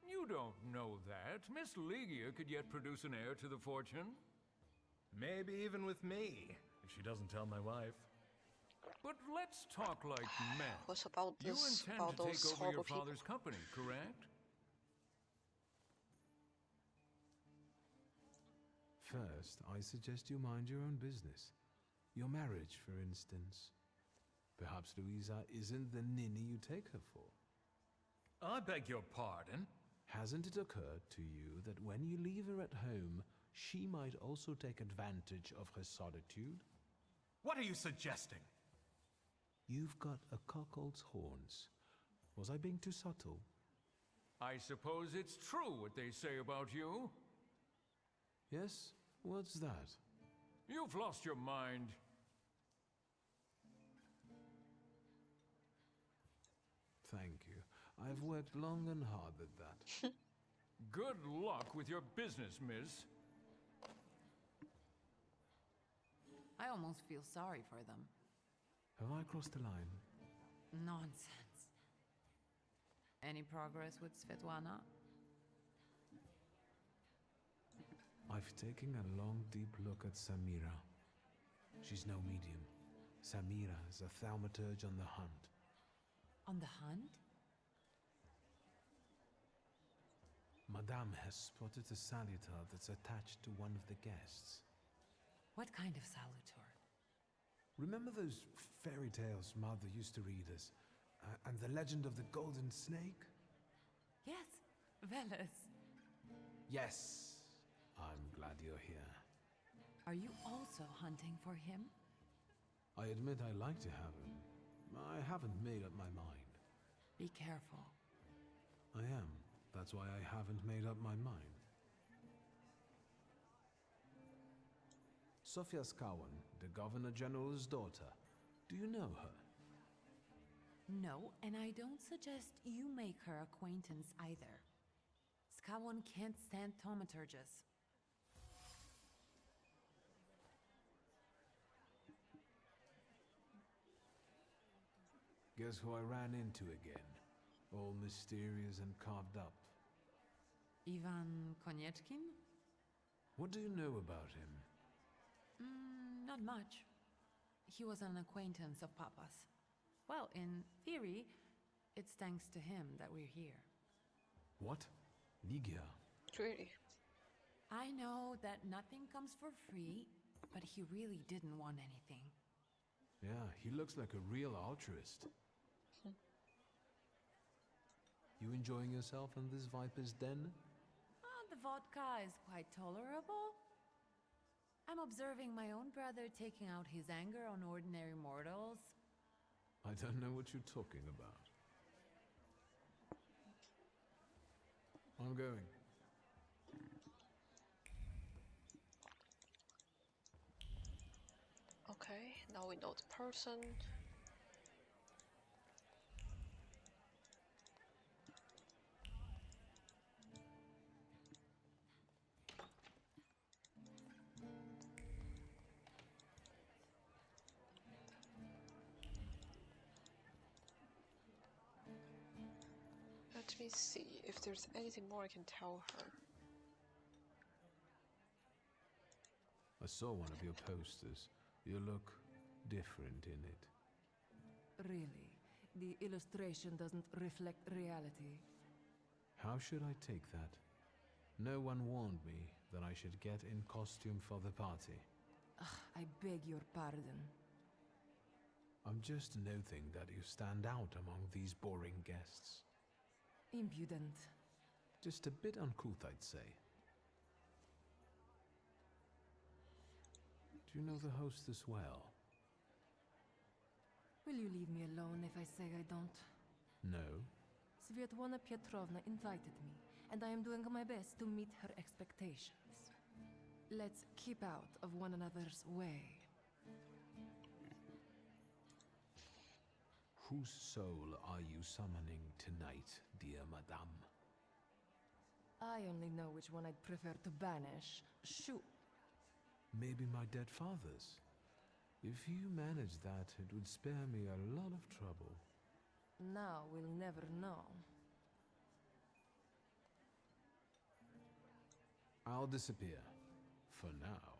Speaker 19: You don't know that. Miss Ligia could yet produce an heir to the fortune.
Speaker 9: Maybe even with me, if she doesn't tell my wife.
Speaker 19: But let's talk like men.
Speaker 1: What's about
Speaker 19: You
Speaker 1: this?
Speaker 19: intend
Speaker 1: About
Speaker 19: to take
Speaker 1: those
Speaker 19: over
Speaker 1: horrible
Speaker 19: your
Speaker 1: people?
Speaker 19: father's company, correct?
Speaker 3: First, I suggest you mind your own business. Your marriage, for instance. Perhaps Louisa isn't the ninny you take her for.
Speaker 19: I beg your pardon?
Speaker 3: Hasn't it occurred to you that when you leave her at home, she might also take advantage of her solitude?
Speaker 19: What are you suggesting?
Speaker 3: You've got a cuckold's horns. Was I being too subtle?
Speaker 19: I suppose it's true what they say about you.
Speaker 3: Yes? What's that?
Speaker 19: You've lost your mind.
Speaker 3: Thank you. I've worked long and hard at that.
Speaker 19: Good luck with your business, miss.
Speaker 11: I almost feel sorry for them.
Speaker 3: Have I crossed the line?
Speaker 11: Nonsense. Any progress with Svetlana?
Speaker 3: I've taken a long, deep look at Samira. She's no medium. Samira is a thaumaturge on the hunt.
Speaker 11: On the hunt?
Speaker 3: Madame has spotted a salutor that's attached to one of the guests.
Speaker 11: What kind of salutor?
Speaker 3: Remember those fairy tales Mother used to read us? And the legend of the golden snake?
Speaker 11: Yes, Veles.
Speaker 3: Yes. I'm glad you're here.
Speaker 11: Are you also hunting for him?
Speaker 3: I admit I like to have him. I haven't made up my mind.
Speaker 11: Be careful.
Speaker 3: I am. That's why I haven't made up my mind. Sofia Skawan, the Governor General's daughter. Do you know her?
Speaker 11: No, and I don't suggest you make her acquaintance either. Skawan can't stand thaumaturges.
Speaker 3: Guess who I ran into again? All mysterious and carved up.
Speaker 11: Ivan Konieczkin?
Speaker 3: What do you know about him?
Speaker 11: Not much. He was an acquaintance of Papa's. Well, in theory, it's thanks to him that we're here.
Speaker 3: What? Ligia?
Speaker 1: Really?
Speaker 11: I know that nothing comes for free, but he really didn't want anything.
Speaker 3: Yeah, he looks like a real altruist. You enjoying yourself in this Viper's den?
Speaker 11: Oh, the vodka is quite tolerable. I'm observing my own brother taking out his anger on ordinary mortals.
Speaker 3: I don't know what you're talking about. I'm going.
Speaker 1: Okay, now we know the person. Let me see if there's anything more I can tell her.
Speaker 3: I saw one of your posters. You look different in it.
Speaker 20: Really? The illustration doesn't reflect reality?
Speaker 3: How should I take that? No one warned me that I should get in costume for the party.
Speaker 20: I beg your pardon.
Speaker 3: I'm just noting that you stand out among these boring guests.
Speaker 20: Impudent.
Speaker 3: Just a bit uncouth, I'd say. Do you know the hostess well?
Speaker 20: Will you leave me alone if I say I don't?
Speaker 3: No.
Speaker 20: Svetlana Petrovna invited me, and I am doing my best to meet her expectations. Let's keep out of one another's way.
Speaker 3: Whose soul are you summoning tonight, dear madame?
Speaker 20: I only know which one I'd prefer to banish. Shoot.
Speaker 3: Maybe my dead father's. If you manage that, it would spare me a lot of trouble.
Speaker 20: Now we'll never know.
Speaker 3: I'll disappear. For now.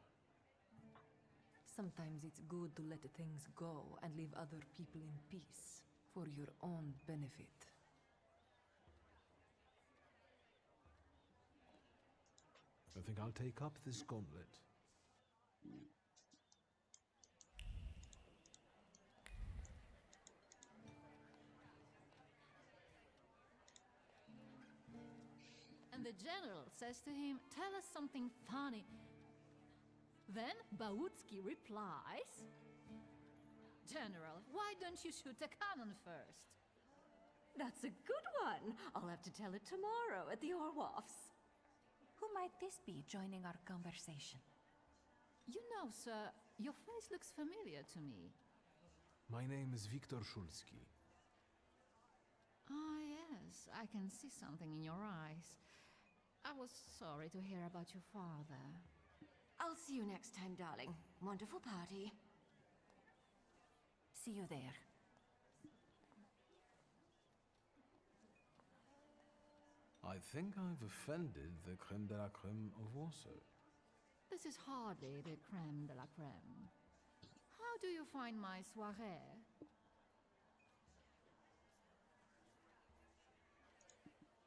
Speaker 20: Sometimes it's good to let things go and leave other people in peace, for your own benefit.
Speaker 3: I think I'll take up this gauntlet.
Speaker 21: And the general says to him, "Tell us something funny." Then Bautsky replies, "General, why don't you shoot a cannon first?"
Speaker 15: That's a good one. I'll have to tell it tomorrow at the Orloffs. Who might this be joining our conversation?
Speaker 21: You know, sir, your face looks familiar to me.
Speaker 3: My name is Viktor Szulski.
Speaker 21: Ah, yes, I can see something in your eyes. I was sorry to hear about your father.
Speaker 15: I'll see you next time, darling. Wonderful party. See you there.
Speaker 3: I think I've offended the creme de la creme of Warsaw.
Speaker 21: This is hardly the creme de la creme. How do you find my soirée?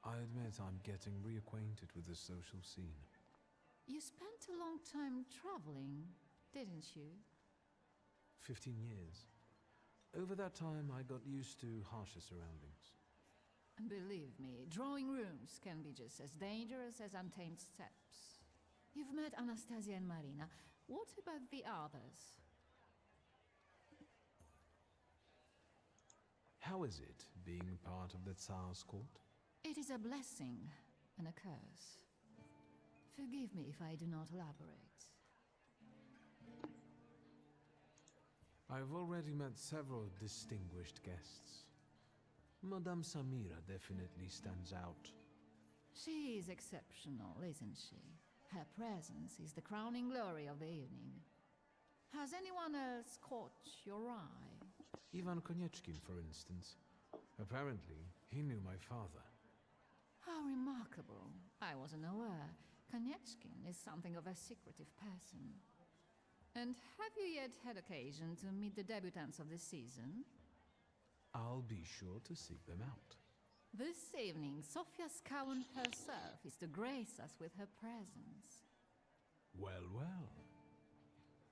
Speaker 3: I admit I'm getting reacquainted with the social scene.
Speaker 21: You spent a long time traveling, didn't you?
Speaker 3: 15 years. Over that time, I got used to harsher surroundings.
Speaker 21: And believe me, drawing rooms can be just as dangerous as untamed steppes. You've met Anastasia and Marina. What about the others?
Speaker 3: How is it being part of the Tsar's court?
Speaker 21: It is a blessing and a curse. Forgive me if I do not elaborate.
Speaker 3: I've already met several distinguished guests. Madame Samira definitely stands out.
Speaker 21: She is exceptional, isn't she? Her presence is the crowning glory of the evening. Has anyone else caught your eye?
Speaker 3: Ivan Konieczkin, for instance. Apparently, he knew my father.
Speaker 21: How remarkable. I wasn't aware. Konieczkin is something of a secretive person. And have you yet had occasion to meet the debutants of this season?
Speaker 3: I'll be sure to seek them out.
Speaker 21: This evening, Sofia Skowan herself is to grace us with her presence.
Speaker 3: Well, well.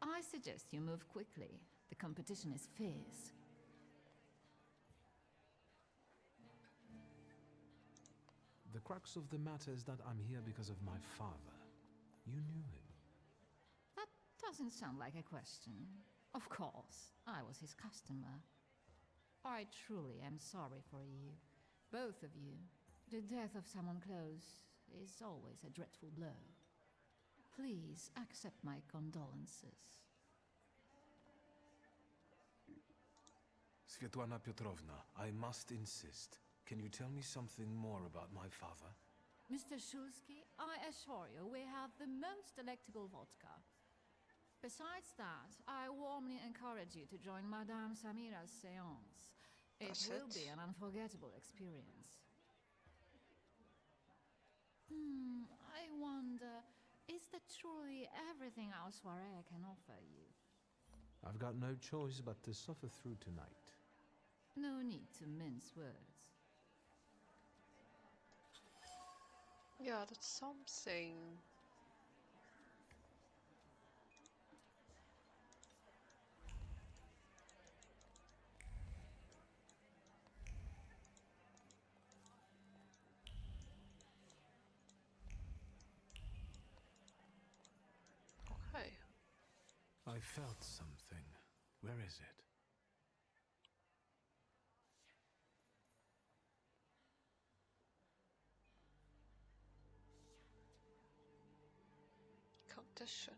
Speaker 21: I suggest you move quickly. The competition is fierce.
Speaker 3: The crux of the matter is that I'm here because of my father. You knew him.
Speaker 21: That doesn't sound like a question. Of course, I was his customer. I truly am sorry for you, both of you. The death of someone close is always a dreadful blow. Please accept my condolences.
Speaker 3: Svetlana Petrovna, I must insist. Can you tell me something more about my father?
Speaker 21: Mr. Shulsky, I assure you we have the most delectable vodka. Besides that, I warmly encourage you to join Madame Samira's séance. It will be an unforgettable experience. I wonder, is that truly everything our soirée can offer you?
Speaker 3: I've got no choice but to suffer through tonight.
Speaker 21: No need to mince words.
Speaker 1: Yeah, that's something. Okay.
Speaker 3: I felt something. Where is it?
Speaker 1: Condition.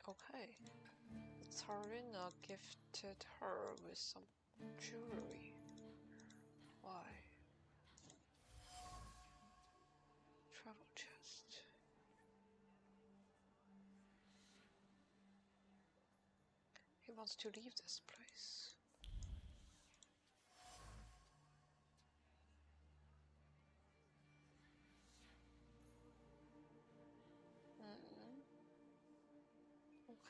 Speaker 1: Okay. Tarina gifted her with some jewelry. Why? Travel chest. He wants to leave this place.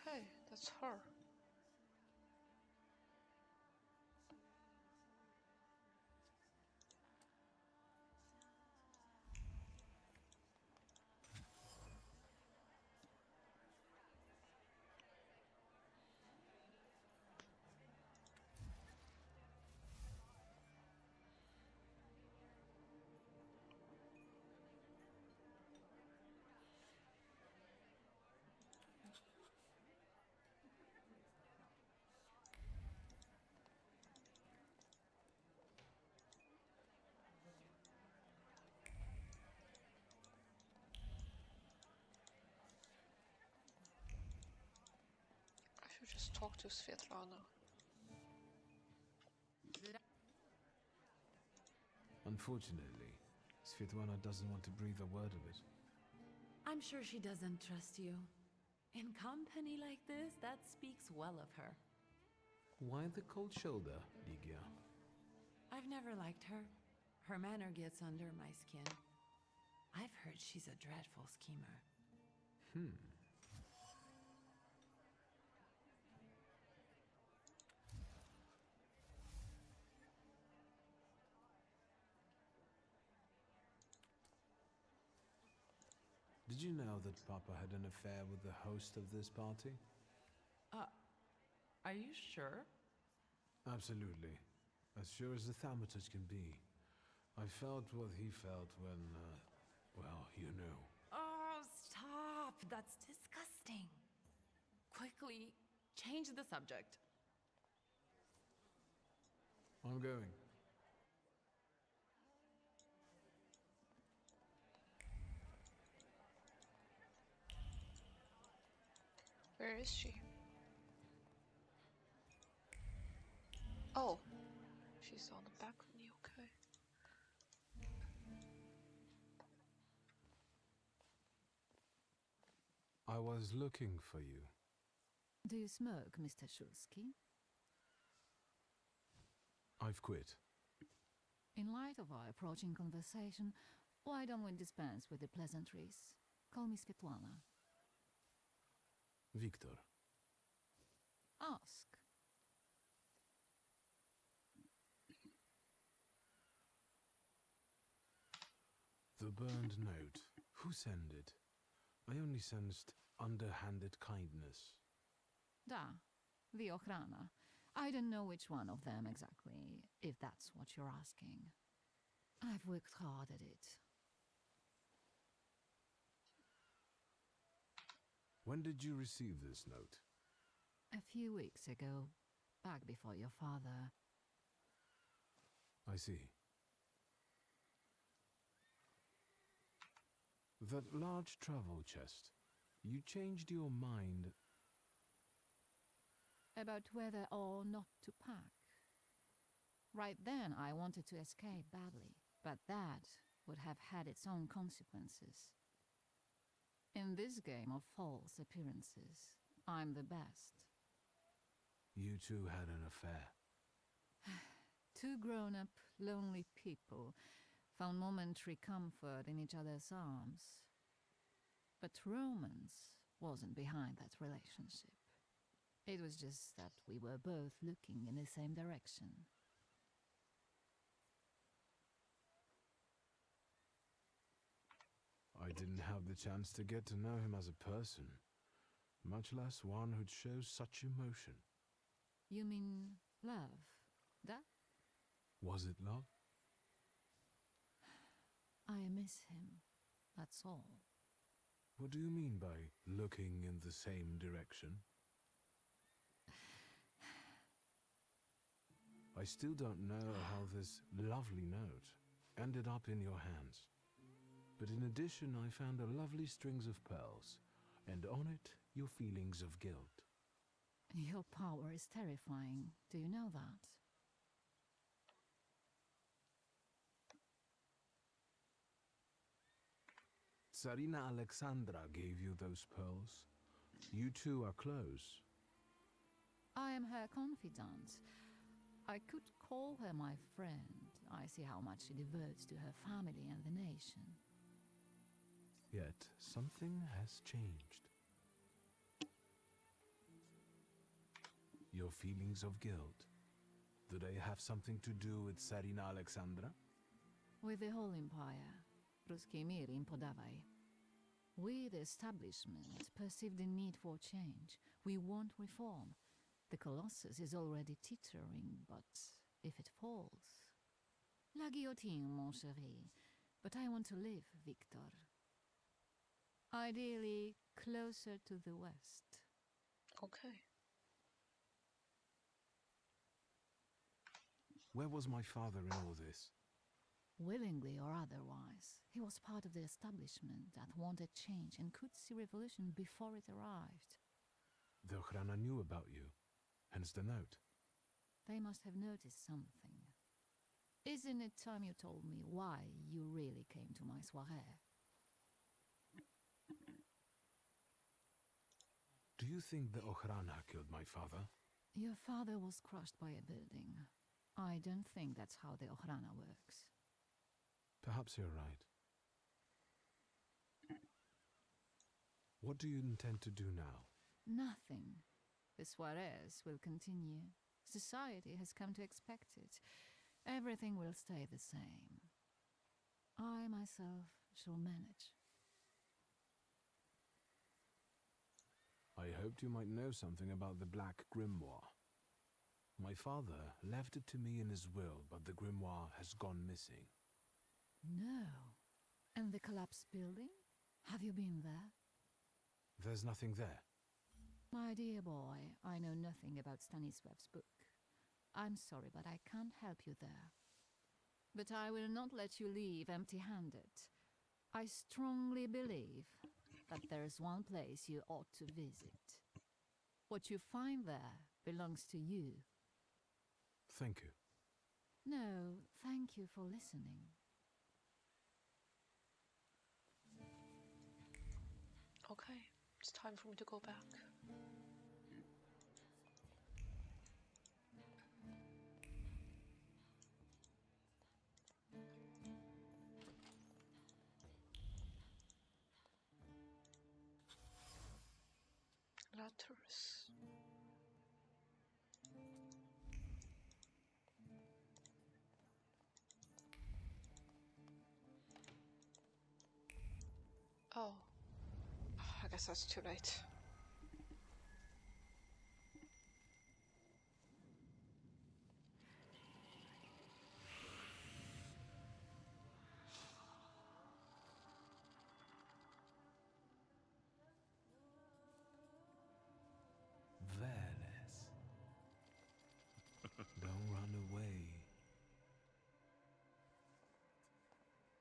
Speaker 1: Okay, that's her. I should just talk to Svetlana.
Speaker 3: Unfortunately, Svetlana doesn't want to breathe a word of it.
Speaker 11: I'm sure she doesn't trust you. In company like this, that speaks well of her.
Speaker 3: Why the cold shoulder, Ligia?
Speaker 11: I've never liked her. Her manner gets under my skin. I've heard she's a dreadful schemer.
Speaker 3: Did you know that Papa had an affair with the host of this party?
Speaker 11: Are you sure?
Speaker 3: Absolutely. As sure as the Thaumaturge can be. I felt what he felt when, well, you know.
Speaker 11: Oh, stop! That's disgusting. Quickly, change the subject.
Speaker 3: I'm going.
Speaker 1: Where is she? Oh, she's on the balcony, okay.
Speaker 3: I was looking for you.
Speaker 21: Do you smoke, Mr. Shulsky?
Speaker 3: I've quit.
Speaker 21: In light of our approaching conversation, why don't we dispense with the pleasantries? Call me Svetlana.
Speaker 3: Victor.
Speaker 21: Ask.
Speaker 3: The burned note. Who sent it? I only sensed underhanded kindness.
Speaker 21: Da, the Ochrana. I don't know which one of them exactly, if that's what you're asking. I've worked hard at it.
Speaker 3: When did you receive this note?
Speaker 21: A few weeks ago, back before your father.
Speaker 3: I see. That large travel chest. You changed your mind.
Speaker 21: About whether or not to pack. Right then, I wanted to escape badly, but that would have had its own consequences. In this game of false appearances, I'm the best.
Speaker 3: You two had an affair.
Speaker 21: Two grown-up, lonely people found momentary comfort in each other's arms. But romance wasn't behind that relationship. It was just that we were both looking in the same direction.
Speaker 3: I didn't have the chance to get to know him as a person, much less one who'd show such emotion.
Speaker 21: You mean love? That?
Speaker 3: Was it love?
Speaker 21: I miss him, that's all.
Speaker 3: What do you mean by looking in the same direction? I still don't know how this lovely note ended up in your hands. But in addition, I found a lovely strings of pearls, and on it, your feelings of guilt.
Speaker 21: Your power is terrifying. Do you know that?
Speaker 3: Tsarina Alexandra gave you those pearls. You two are close.
Speaker 21: I am her confidant. I could call her my friend. I see how much she devotes to her family and the nation.
Speaker 3: Yet something has changed. Your feelings of guilt. Do they have something to do with Tsarina Alexandra?
Speaker 21: With the whole empire, Ruski mir in Podavai. We, the establishment, perceive the need for change. We want reform. The Colossus is already teetering, but if it falls... La guillotine, mon chéri. But I want to live, Victor. Ideally, closer to the west.
Speaker 1: Okay.
Speaker 3: Where was my father in all this?
Speaker 21: Willingly or otherwise, he was part of the establishment that wanted change and could see revolution before it arrived.
Speaker 3: The Ochrana knew about you, hence the note.
Speaker 21: They must have noticed something. Isn't it time you told me why you really came to my soirée?
Speaker 3: Do you think the Ochrana killed my father?
Speaker 21: Your father was crushed by a building. I don't think that's how the Ochrana works.
Speaker 3: Perhaps you're right. What do you intend to do now?
Speaker 21: Nothing. The soirées will continue. Society has come to expect it. Everything will stay the same. I myself shall manage.
Speaker 3: I hoped you might know something about the Black Grimoire. My father left it to me in his will, but the grimoire has gone missing.
Speaker 21: No. And the collapsed building? Have you been there?
Speaker 3: There's nothing there.
Speaker 21: My dear boy, I know nothing about Stanisław's book. I'm sorry, but I can't help you there. But I will not let you leave empty-handed. I strongly believe that there's one place you ought to visit. What you find there belongs to you.
Speaker 3: Thank you.
Speaker 21: No, thank you for listening.
Speaker 1: Okay, it's time for me to go back. Letters. Oh, I guess that's too late.
Speaker 3: Venice. Don't run away.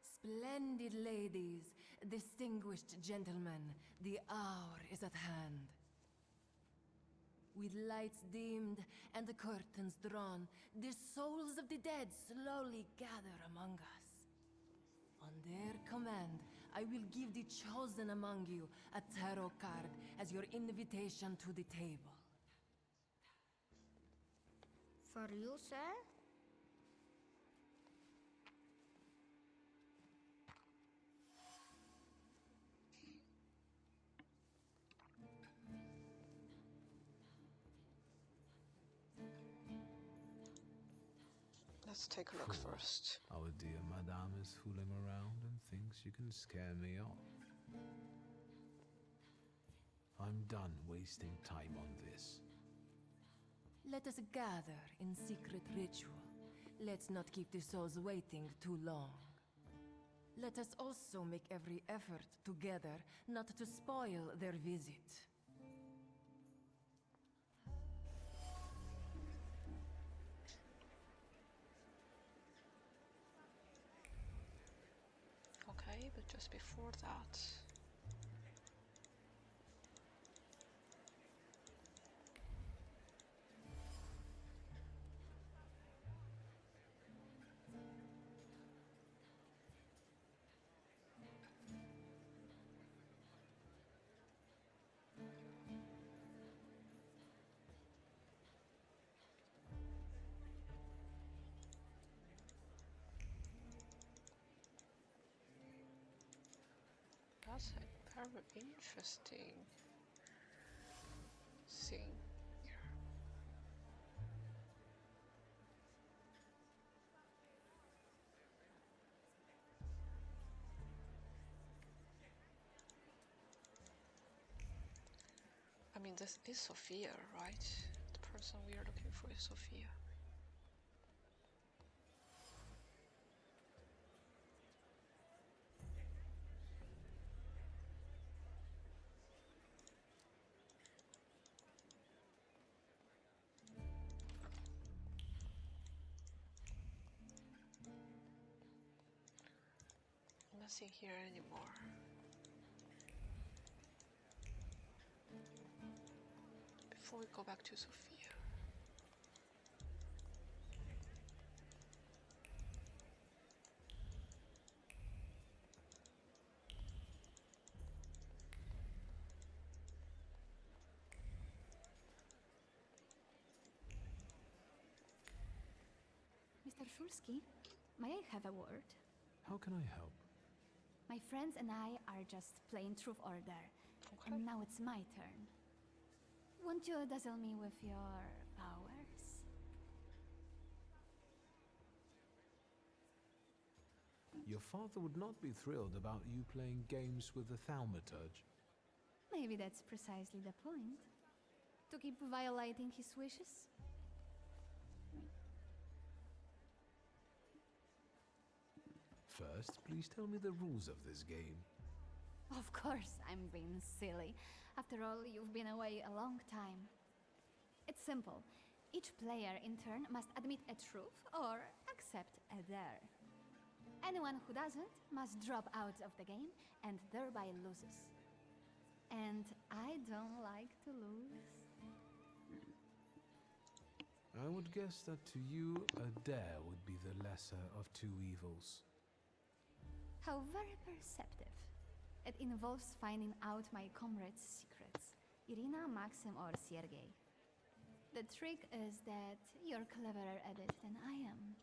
Speaker 20: Splendid ladies, distinguished gentlemen, the hour is at hand. With lights dimmed and the curtains drawn, the souls of the dead slowly gather among us. On their command, I will give the chosen among you a tarot card as your invitation to the table.
Speaker 5: For you, sir?
Speaker 1: Let's take a look first.
Speaker 3: Our dear madame is fooling around and thinks you can scare me off. I'm done wasting time on this.
Speaker 20: Let us gather in secret ritual. Let's not keep the souls waiting too long. Let us also make every effort together not to spoil their visit.
Speaker 1: Okay, but just before that... That's a very interesting scene here. I mean, this is Sophia, right? The person we are looking for is Sophia. Nothing here anymore. Before we go back to Sophia.
Speaker 17: Mr. Shulsky, may I have a word?
Speaker 3: How can I help?
Speaker 17: My friends and I are just playing Truth Order, and now it's my turn. Won't you dazzle me with your powers?
Speaker 3: Your father would not be thrilled about you playing games with the Thaumaturge.
Speaker 17: Maybe that's precisely the point. To keep violating his wishes?
Speaker 3: First, please tell me the rules of this game.
Speaker 17: Of course, I'm being silly. After all, you've been away a long time. It's simple. Each player in turn must admit a truth or accept a dare. Anyone who doesn't must drop out of the game and thereby loses. And I don't like to lose.
Speaker 3: I would guess that to you, a dare would be the lesser of two evils.
Speaker 17: How very perceptive. It involves finding out my comrades' secrets, Irina, Maxim, or Sergei. The trick is that you're cleverer at it than I am.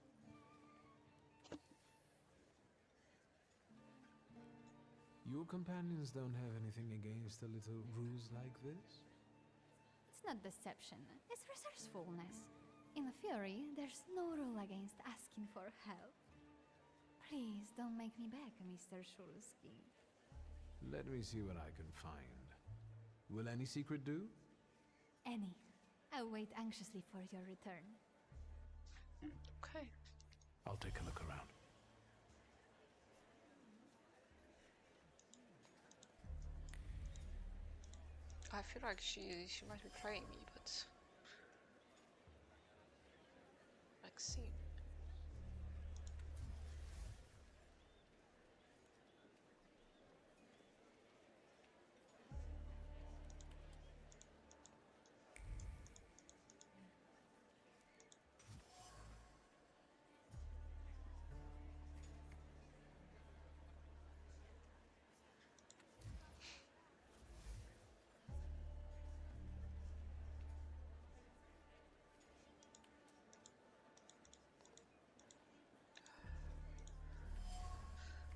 Speaker 3: Your companions don't have anything against a little ruse like this?
Speaker 17: It's not deception, it's resourcefulness. In Fury, there's no rule against asking for help. Please don't make me beg, Mr. Shulsky.
Speaker 3: Let me see what I can find. Will any secret do?
Speaker 17: Any. I'll wait anxiously for your return.
Speaker 1: Okay.
Speaker 3: I'll take a look around.
Speaker 1: I feel like she might be playing me, but Maxime.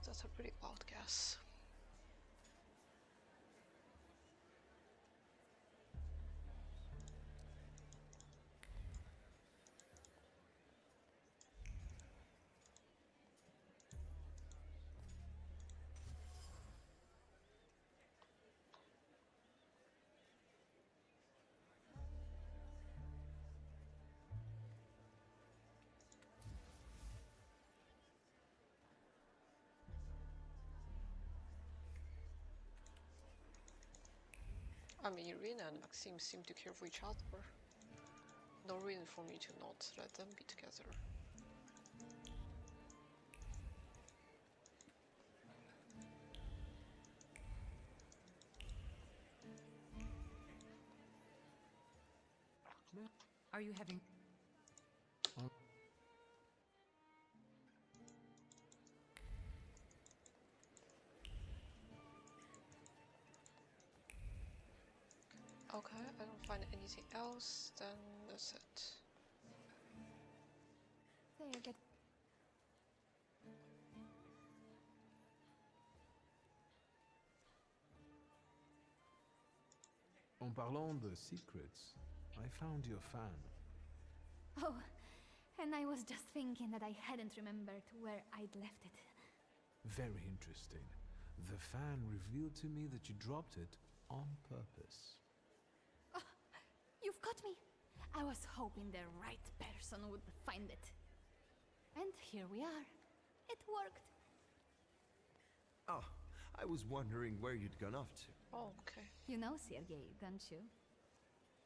Speaker 1: That's a pretty wild guess. I mean, Irina and Maxime seem to care for each other. No reason for me to not let them be together.
Speaker 11: Are you having...
Speaker 1: Okay, I don't find anything else, then that's it.
Speaker 17: There, get...
Speaker 3: En parlant de secrets, I found your fan.
Speaker 17: Oh, and I was just thinking that I hadn't remembered where I'd left it.
Speaker 3: Very interesting. The fan revealed to me that you dropped it on purpose.
Speaker 17: Oh, you've got me. I was hoping the right person would find it. And here we are. It worked.
Speaker 14: Oh, I was wondering where you'd gone off to.
Speaker 1: Oh, okay.
Speaker 17: You know Sergei, don't you?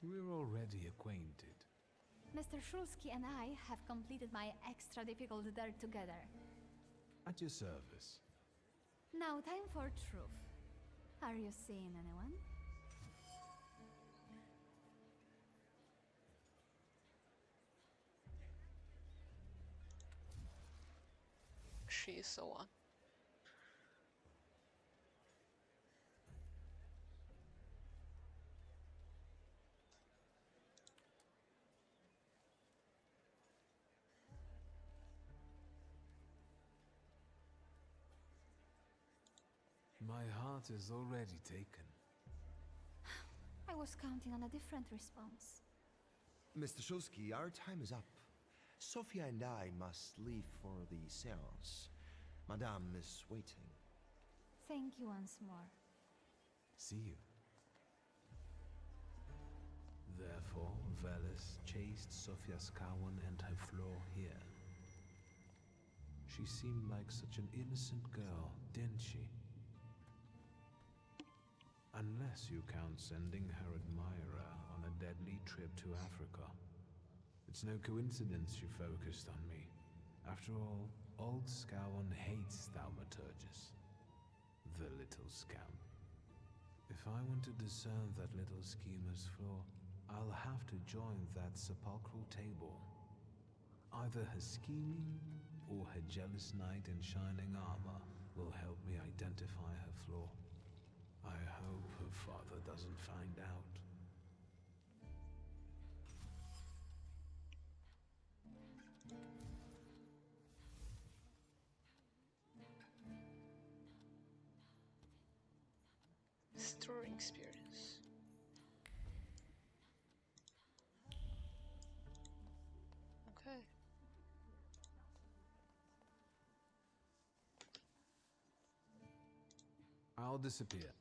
Speaker 3: We're already acquainted.
Speaker 17: Mr. Shulsky and I have completed my extra difficult dare together.
Speaker 3: At your service.
Speaker 17: Now time for truth. Are you seeing anyone?
Speaker 1: She is the one.
Speaker 3: My heart is already taken.
Speaker 17: I was counting on a different response.
Speaker 14: Mr. Shulsky, our time is up. Sophia and I must leave for the seance. Madame is waiting.
Speaker 17: Thank you once more.
Speaker 3: See you. Therefore, Veles chased Sofia Skawan and her floor here. She seemed like such an innocent girl, didn't she? Unless you count sending her admirer on a deadly trip to Africa. It's no coincidence she focused on me. After all, old Skawan hates Thaumaturges. The little scamp. If I want to discern that little schemer's flaw, I'll have to join that sepulchral table. Either her scheming or her jealous knight in shining armor will help me identify her flaw. I hope her father doesn't find out.
Speaker 1: Story experience. Okay.
Speaker 3: I'll disappear.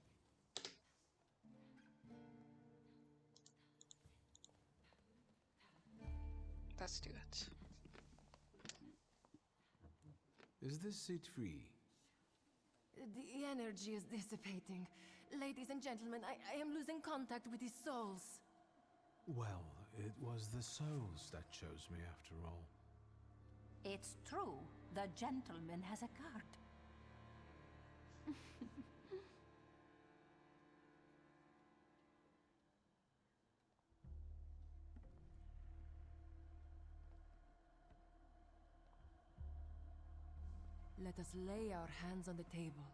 Speaker 1: Let's do it.
Speaker 3: Is this seat free?
Speaker 20: The energy is dissipating. Ladies and gentlemen, I am losing contact with his souls.
Speaker 3: Well, it was the souls that chose me after all.
Speaker 15: It's true. The gentleman has a card.
Speaker 20: Let us lay our hands on the table.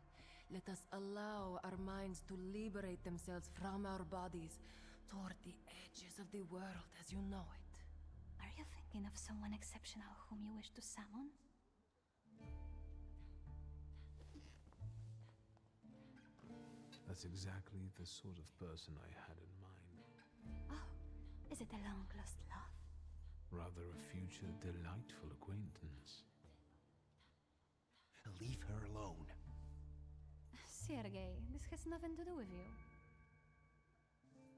Speaker 20: Let us allow our minds to liberate themselves from our bodies toward the edges of the world as you know it.
Speaker 17: Are you thinking of someone exceptional whom you wish to summon?
Speaker 3: That's exactly the sort of person I had in mind.
Speaker 17: Oh, is it a long-lost love?
Speaker 3: Rather a future delightful acquaintance.
Speaker 14: Leave her alone.
Speaker 17: Sergei, this has nothing to do with you.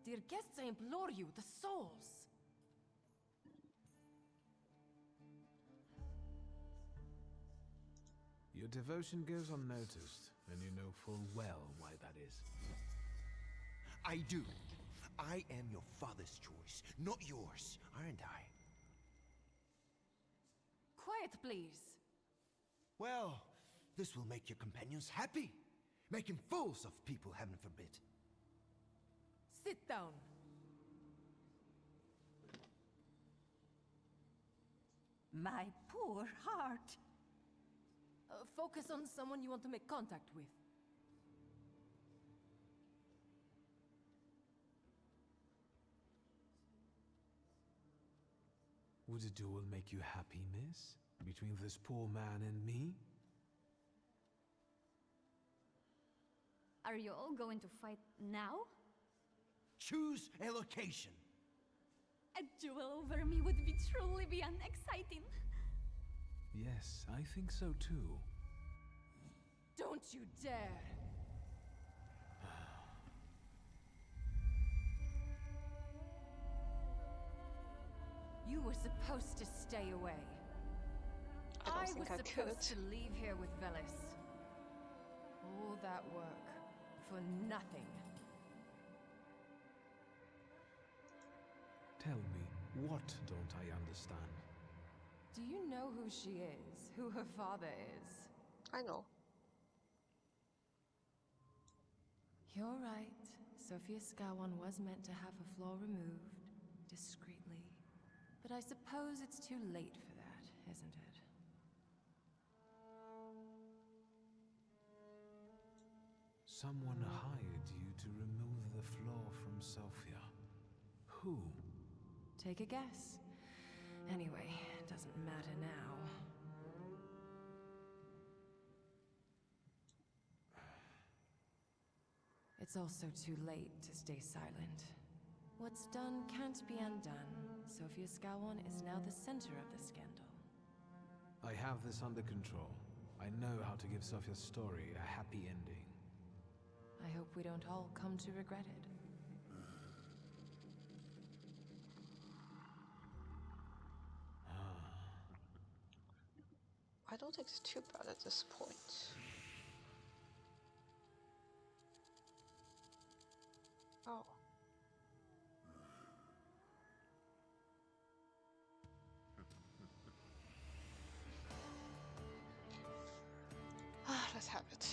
Speaker 20: Dear guests, I implore you, the souls!
Speaker 3: Your devotion goes unnoticed, and you know full well why that is.
Speaker 14: I do. I am your father's choice, not yours, aren't I?
Speaker 20: Quiet, please.
Speaker 14: Well, this will make your companions happy. Making fools of people, heaven forbid.
Speaker 20: Sit down.
Speaker 15: My poor heart.
Speaker 20: Focus on someone you want to make contact with.
Speaker 3: Would a duel make you happy, miss? Between this poor man and me?
Speaker 17: Are you all going to fight now?
Speaker 14: Choose a location.
Speaker 17: A duel over me would be truly beyond exciting.
Speaker 3: Yes, I think so too.
Speaker 20: Don't you dare! You were supposed to stay away.
Speaker 1: I
Speaker 20: was
Speaker 1: don't think I
Speaker 20: supposed
Speaker 1: could.
Speaker 20: to leave here with Velis. All that work for nothing.
Speaker 3: Tell me, what don't I understand?
Speaker 20: Do you know who she is? Who her father is?
Speaker 1: I know.
Speaker 20: You're right. Sophia Skawan was meant to have her flaw removed, discreetly. But I suppose it's too late for that, isn't it?
Speaker 3: Someone hired you to remove the flaw from Sophia. Who?
Speaker 20: Take a guess. Anyway, it doesn't matter now. It's also too late to stay silent. What's done can't be undone. Sophia Skawan is now the center of the scandal.
Speaker 3: I have this under control. I know how to give Sophia's story a happy ending.
Speaker 20: I hope we don't all come to regret it.
Speaker 1: I don't think it's too bad at this point. Oh. Let's have it.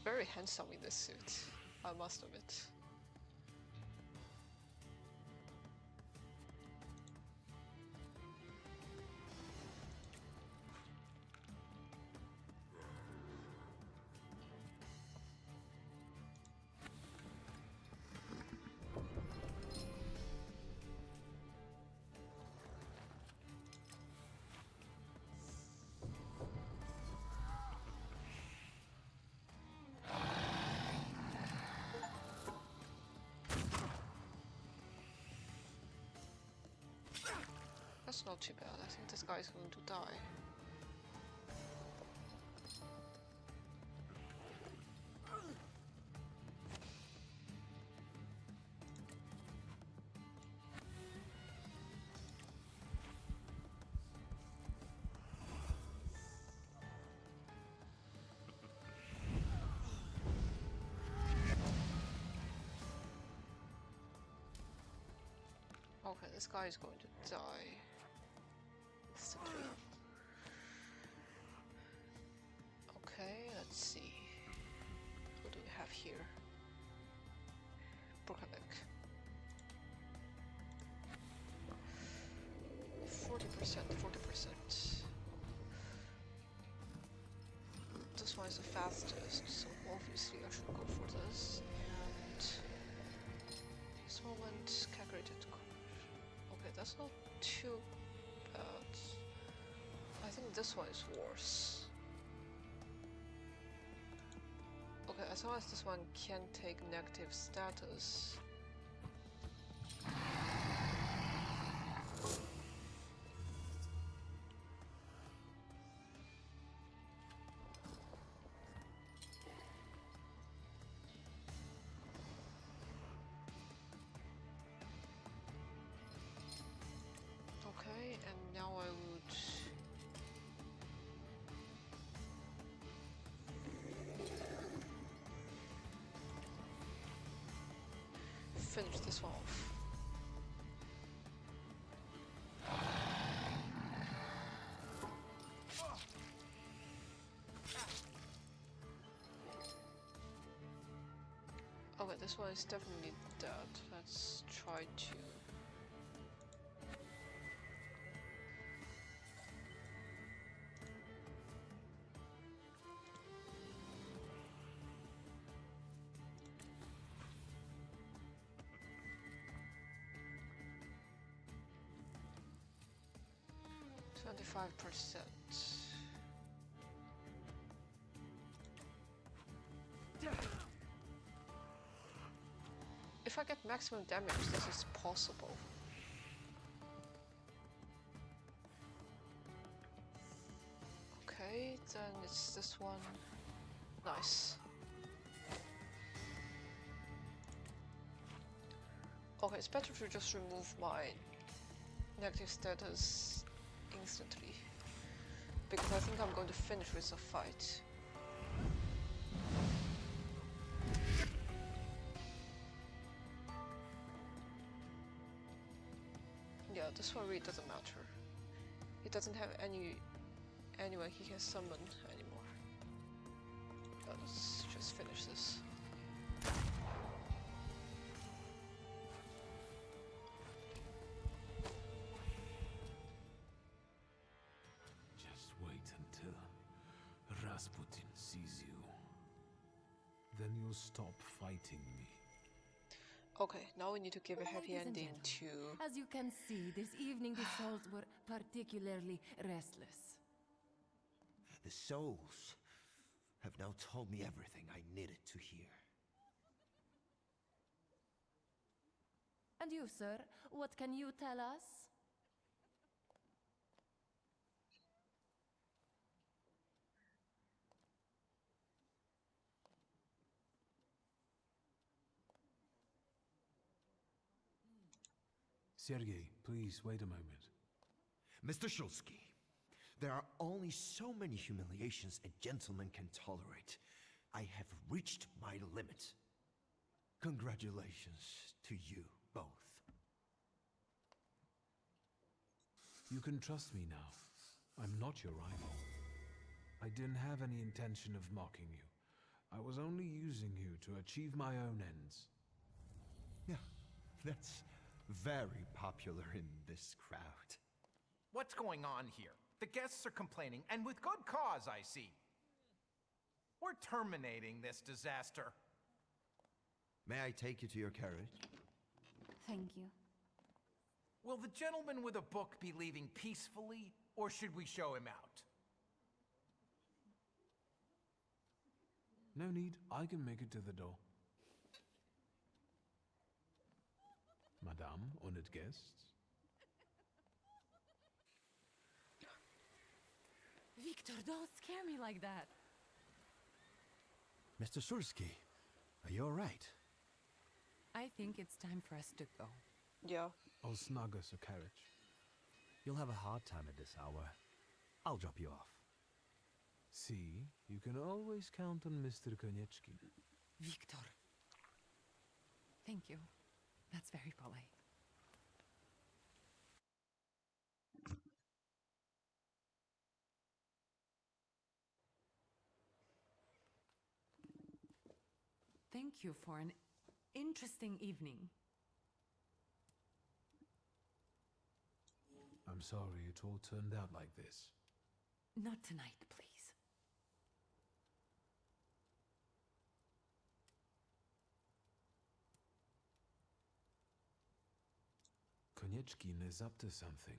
Speaker 1: very handsome in this suit, I must admit. That's not too bad. I think this guy is going to die. Okay, this guy is going to die. Instantly. Okay, let's see. What do we have here? Brookhanek. 40%, 40%. This one is the fastest, so obviously I should go for this. And this moment, calculated. Okay, that's not too bad. I think this one is worse. Okay, as long as this one can take negative status. Okay, and now I would finish this one off. Okay, this one is definitely dead. Let's try to... %. If I get maximum damage, this is possible. Okay, then it's this one. Nice. Okay, it's better to just remove my negative status instantly, because I think I'm going to finish with a fight. Yeah, this one really doesn't matter. He doesn't have anyone he can summon anymore. Let's just finish this.
Speaker 3: Rasputin sees you. Then you'll stop fighting me.
Speaker 1: Okay, now we need to give a happy
Speaker 20: Ladies and
Speaker 1: ending
Speaker 20: gentlemen,
Speaker 1: to...
Speaker 20: As you can see, this evening the souls were particularly restless.
Speaker 14: The souls have now told me everything I needed to hear.
Speaker 20: And you, sir, what can you tell us?
Speaker 3: Sergei, please wait a moment.
Speaker 14: Mr. Shulsky, there are only so many humiliations a gentleman can tolerate. I have reached my limit. Congratulations to you both.
Speaker 3: You can trust me now. I'm not your rival. I didn't have any intention of mocking you. I was only using you to achieve my own ends.
Speaker 14: Yeah, that's very popular in this crowd.
Speaker 6: What's going on here? The guests are complaining, and with good cause, I see. We're terminating this disaster.
Speaker 14: May I take you to your carriage?
Speaker 15: Thank you.
Speaker 6: Will the gentleman with a book be leaving peacefully, or should we show him out?
Speaker 3: No need, I can make it to the door. Madame, honored guests.
Speaker 11: Victor, don't scare me like that.
Speaker 3: Mr. Szulski, are you alright?
Speaker 11: I think it's time for us to go.
Speaker 1: Yeah.
Speaker 3: I'll snug us a carriage.
Speaker 18: You'll have a hard time at this hour. I'll drop you off.
Speaker 3: See, you can always count on Mr. Konieczki.
Speaker 11: Victor. Thank you. That's very polite. Thank you for an interesting evening.
Speaker 3: I'm sorry it all turned out like this.
Speaker 11: Not tonight, please.
Speaker 3: Konieczkin is up to something.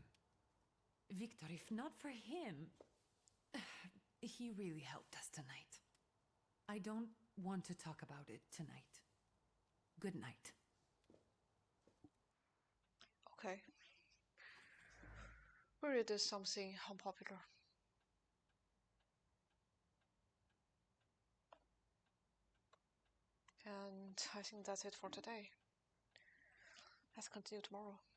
Speaker 11: Victor, if not for him, he really helped us tonight. I don't want to talk about it tonight. Good night.
Speaker 1: Okay. We really did something unpopular. And I think that's it for today. Let's continue tomorrow.